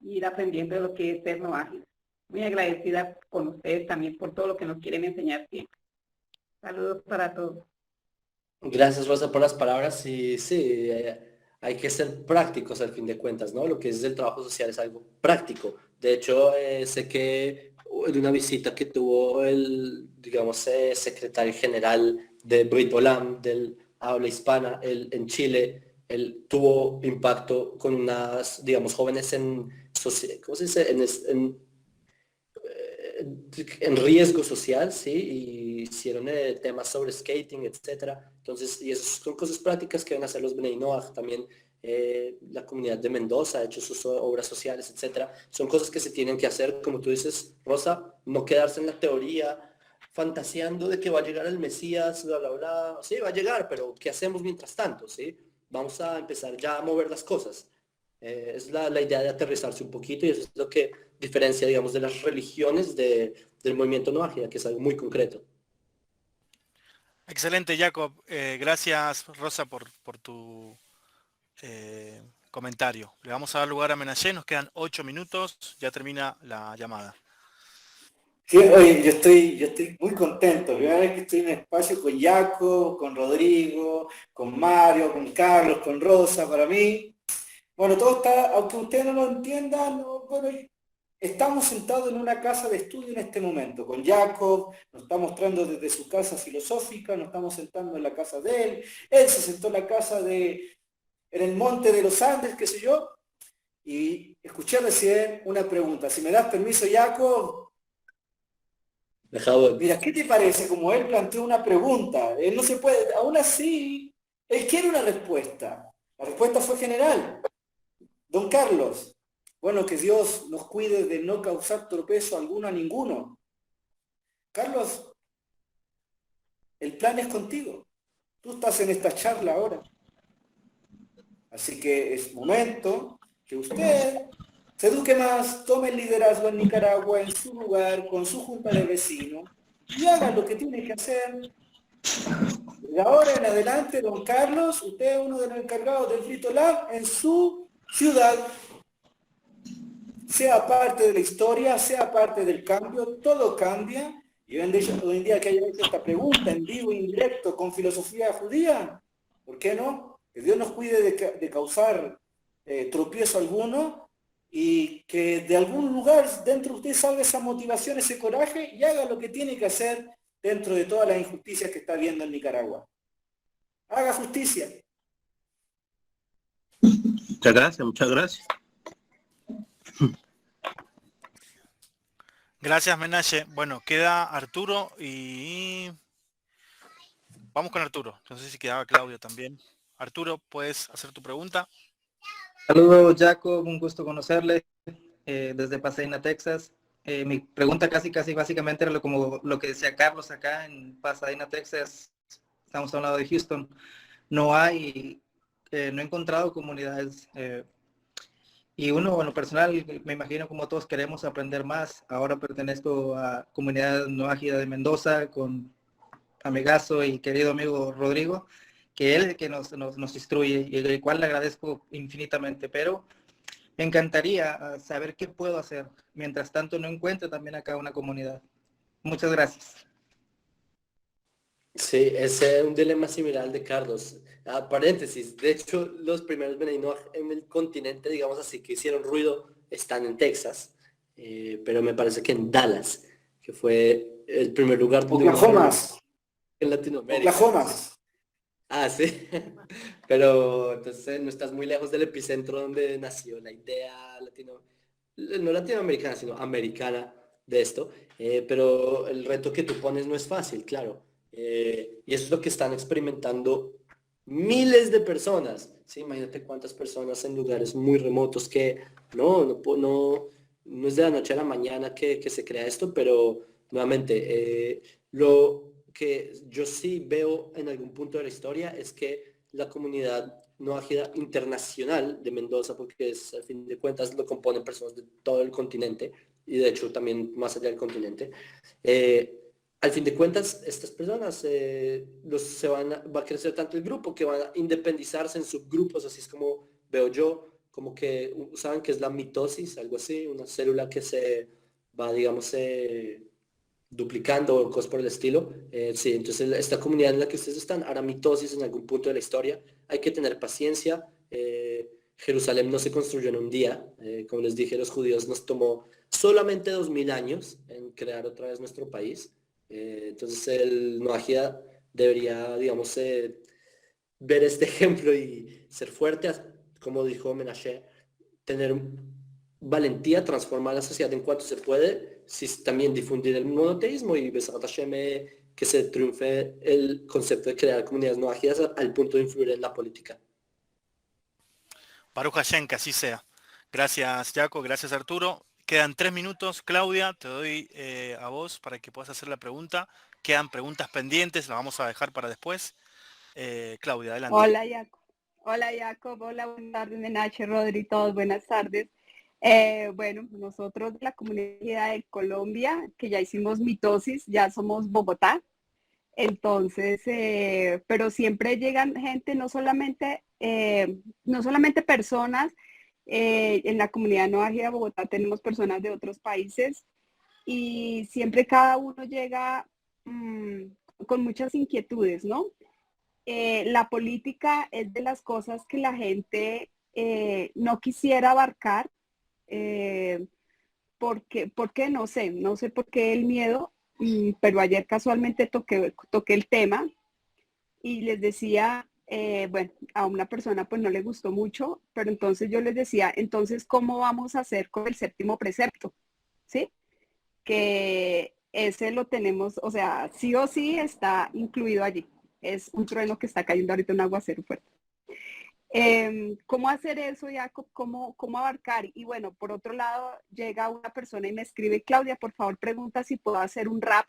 S8: ir aprendiendo de lo que es ser no ágil. Muy agradecida con ustedes también por todo lo que nos quieren enseñar siempre. Saludos para todos.
S2: Gracias, Rosa, por las palabras. Y sí, hay que ser prácticos al fin de cuentas, ¿no? Lo que es el trabajo social es algo práctico. De hecho, sé que en una visita que tuvo el, digamos, secretario general de Brit Olam, del habla hispana, en Chile, él tuvo impacto con unas, digamos, jóvenes ¿cómo se dice? En riesgo social, ¿sí? Y hicieron temas sobre skating, etcétera. Entonces, y esas son cosas prácticas que van a hacer los Bnei Noach, también la comunidad de Mendoza ha hecho sus obras sociales, etcétera. Son cosas que se tienen que hacer, como tú dices, Rosa, no quedarse en la teoría, fantaseando de que va a llegar el Mesías, bla, bla, bla. Sí, va a llegar, pero ¿qué hacemos mientras tanto, sí? Vamos a empezar ya a mover las cosas. Es la idea de aterrizarse un poquito y eso es lo que diferencia, digamos, de las religiones del movimiento no ágil, que es algo muy concreto.
S1: Excelente, Jacob. Gracias, Rosa, por tu comentario. Le vamos a dar lugar a Menashe. Nos quedan 8 minutos. Ya termina la llamada.
S5: Sí, oye, yo estoy muy contento. Primera vez que estoy en espacio con Jaco, con Rodrigo, con Mario, con Carlos, con Rosa. Para mí, bueno, todo está, aunque ustedes no lo entiendan, bueno, estamos sentados en una casa de estudio en este momento, con Jacob, nos está mostrando desde su casa filosófica, nos estamos sentando en la casa de él se sentó en la casa en el monte de los Andes, qué sé yo, y escuché recién una pregunta. Si me das permiso, Jacob, mira, ¿qué te parece? Como él planteó una pregunta, él no se puede, aún así, él quiere una respuesta. La respuesta fue general. Don Carlos, bueno, que Dios nos cuide de no causar tropezo alguno a ninguno. Carlos, el plan es contigo. Tú estás en esta charla ahora. Así que es momento que usted se eduque más, tome el liderazgo en Nicaragua, en su lugar, con su junta de vecinos, y haga lo que tiene que hacer. De ahora en adelante, don Carlos, usted es uno de los encargados del Frito Lab en su ciudad. Sea parte de la historia, sea parte del cambio, todo cambia. Y hoy en día que haya hecho esta pregunta en vivo, en directo, con filosofía judía, ¿por qué no? Que Dios nos cuide de causar tropiezo alguno y que de algún lugar dentro de usted salga esa motivación, ese coraje y haga lo que tiene que hacer dentro de todas las injusticias que está viendo en Nicaragua. Haga justicia.
S7: Muchas gracias, muchas gracias.
S1: Gracias, Menache. Bueno, queda Arturo y vamos con Arturo. No sé si quedaba Claudio también. Arturo, ¿puedes hacer tu pregunta?
S9: Saludos, Jacob, un gusto conocerle desde Pasadena, Texas. Mi pregunta casi básicamente era como lo que decía Carlos acá en Pasadena, Texas. Estamos hablando de Houston. No he encontrado comunidades y uno, en lo personal, me imagino como todos queremos aprender más. Ahora pertenezco a comunidad no ágida de Mendoza con amigazo y querido amigo Rodrigo, que él es el que nos instruye y el cual le agradezco infinitamente, pero me encantaría saber qué puedo hacer. Mientras tanto no encuentro también acá una comunidad. Muchas gracias.
S2: Sí, ese es un dilema similar al de Carlos. Paréntesis, de hecho, los primeros Bnei Noach en el continente, digamos así, que hicieron ruido, están en Texas, pero me parece que en Dallas, que fue el primer lugar donde
S5: Oklahoma.
S2: En Latinoamérica.
S5: Oklahoma.
S2: Ah, sí. Pero entonces no estás muy lejos del epicentro donde nació la idea no latinoamericana, sino americana de esto. Pero el reto que tú pones no es fácil, claro. Y eso es lo que están experimentando miles de personas. ¿Sí? Imagínate cuántas personas en lugares muy remotos que no es de la noche a la mañana que se crea esto, pero nuevamente, lo que yo sí veo en algún punto de la historia es que la comunidad no ágida internacional de Mendoza, porque al fin de cuentas lo componen personas de todo el continente y de hecho también más allá del continente, al fin de cuentas estas personas va a crecer tanto el grupo que van a independizarse en subgrupos, así es como veo yo, como que saben que es la mitosis, algo así, una célula que se va, digamos, duplicando o cosas por el estilo. Sí, entonces esta comunidad en la que ustedes están hará mitosis en algún punto de la historia. Hay que tener paciencia. Jerusalén no se construyó en un día. Como les dije, los judíos nos tomó solamente 2000 años en crear otra vez nuestro país. Entonces el Noahida debería, digamos, ver este ejemplo y ser fuerte, como dijo Menashe, tener valentía, transformar la sociedad en cuanto se puede, también difundir el monoteísmo y Besat Hashem, que se triunfe el concepto de crear comunidades no ágidas al punto de influir en la política.
S1: Baruch Hashem, que así sea. Gracias, Jaco, gracias, Arturo. Quedan 3 minutos. Claudia, te doy a vos para que puedas hacer la pregunta. Quedan preguntas pendientes, las vamos a dejar para después. Claudia, adelante.
S8: Hola, Jacob. Hola, Jacob. Hola, buenas tardes, Menache, Rodri, todos, buenas tardes. Bueno, nosotros de la comunidad de Colombia, que ya hicimos mitosis, ya somos Bogotá. Entonces, pero siempre llegan gente, no solamente personas, en la comunidad no ágida de Bogotá tenemos personas de otros países y siempre cada uno llega con muchas inquietudes, ¿no? La política es de las cosas que la gente no quisiera abarcar, porque no sé por qué el miedo, pero ayer casualmente toqué el tema y les decía, bueno, a una persona pues no le gustó mucho, pero entonces yo les decía, entonces, ¿cómo vamos a hacer con el séptimo precepto? ¿Sí? Que ese lo tenemos, o sea, sí o sí está incluido allí. Es un trueno que está cayendo ahorita, un aguacero fuerte. ¿Cómo hacer eso, Jacob? ¿Cómo abarcar? Y bueno, por otro lado, llega una persona y me escribe, Claudia, por favor, pregunta si puedo hacer un rap.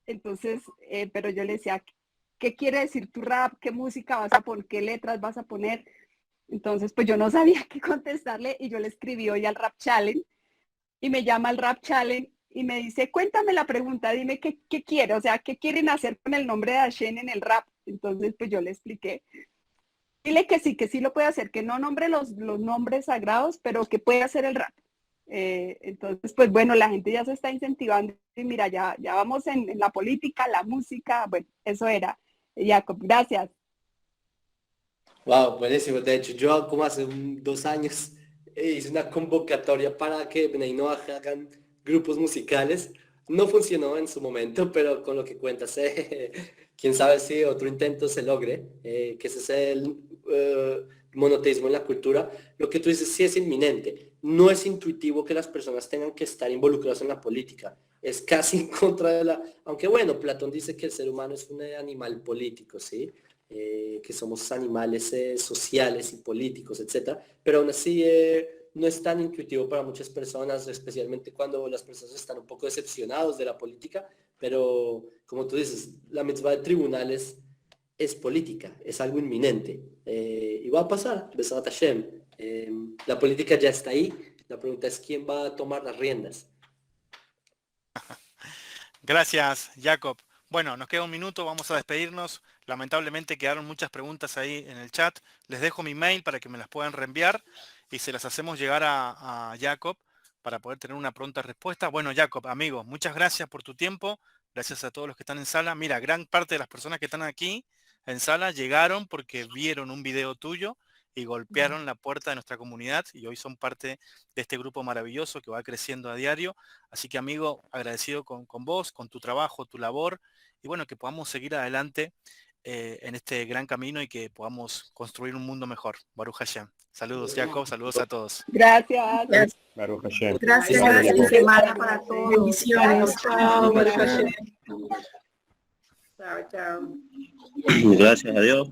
S8: Entonces, pero yo le decía, ¿qué quiere decir tu rap? ¿Qué música vas a poner? ¿Qué letras vas a poner? Entonces, pues yo no sabía qué contestarle y yo le escribí hoy al Rap Challenge y me llama al Rap Challenge y me dice, cuéntame la pregunta, dime qué quiere, o sea, qué quieren hacer con el nombre de Hashem en el rap. Entonces, pues yo le expliqué. Dile que sí lo puede hacer, que no nombre los nombres sagrados, pero que puede hacer el rap. Entonces, pues bueno, la gente ya se está incentivando y mira, ya vamos en la política, la música, bueno, eso era. Jacob, gracias.
S2: Wow, buenísimo. De hecho, yo como hace 2 años hice una convocatoria para que Bnei Noach hagan grupos musicales. No funcionó en su momento, pero con lo que cuentas, quién sabe si otro intento se logre, que ese es el monoteísmo en la cultura. Lo que tú dices sí es inminente. No es intuitivo que las personas tengan que estar involucradas en la política. Es casi en contra de la... Aunque bueno, Platón dice que el ser humano es un animal político, ¿sí? Que somos animales sociales y políticos, etcétera, pero aún así no es tan intuitivo para muchas personas, especialmente cuando las personas están un poco decepcionados de la política, pero como tú dices, la mitzvah de tribunales es política, es algo inminente, y va a pasar, Besat Hashem. La política ya está ahí, la pregunta es quién va a tomar las riendas.
S1: Gracias, Jacob. Bueno, nos queda un minuto, vamos a despedirnos. Lamentablemente quedaron muchas preguntas ahí en el chat. Les dejo mi mail para que me las puedan reenviar y se las hacemos llegar a Jacob para poder tener una pronta respuesta. Bueno, Jacob, amigo, muchas gracias por tu tiempo. Gracias a todos los que están en sala. Mira, gran parte de las personas que están aquí en sala llegaron porque vieron un video tuyo y golpearon la puerta de nuestra comunidad y hoy son parte de este grupo maravilloso que va creciendo a diario. Así que, amigo, agradecido con vos, con tu trabajo, tu labor y bueno, que podamos seguir adelante en este gran camino y que podamos construir un mundo mejor. Baruch Hashem. Saludos, Jacob, saludos a todos.
S8: Gracias.
S4: Baruch Hashem.
S8: Gracias. Feliz semana para todos.
S10: Bendiciones. Chao, Baruch Hashem.
S8: Chao, chao.
S7: Gracias a Dios.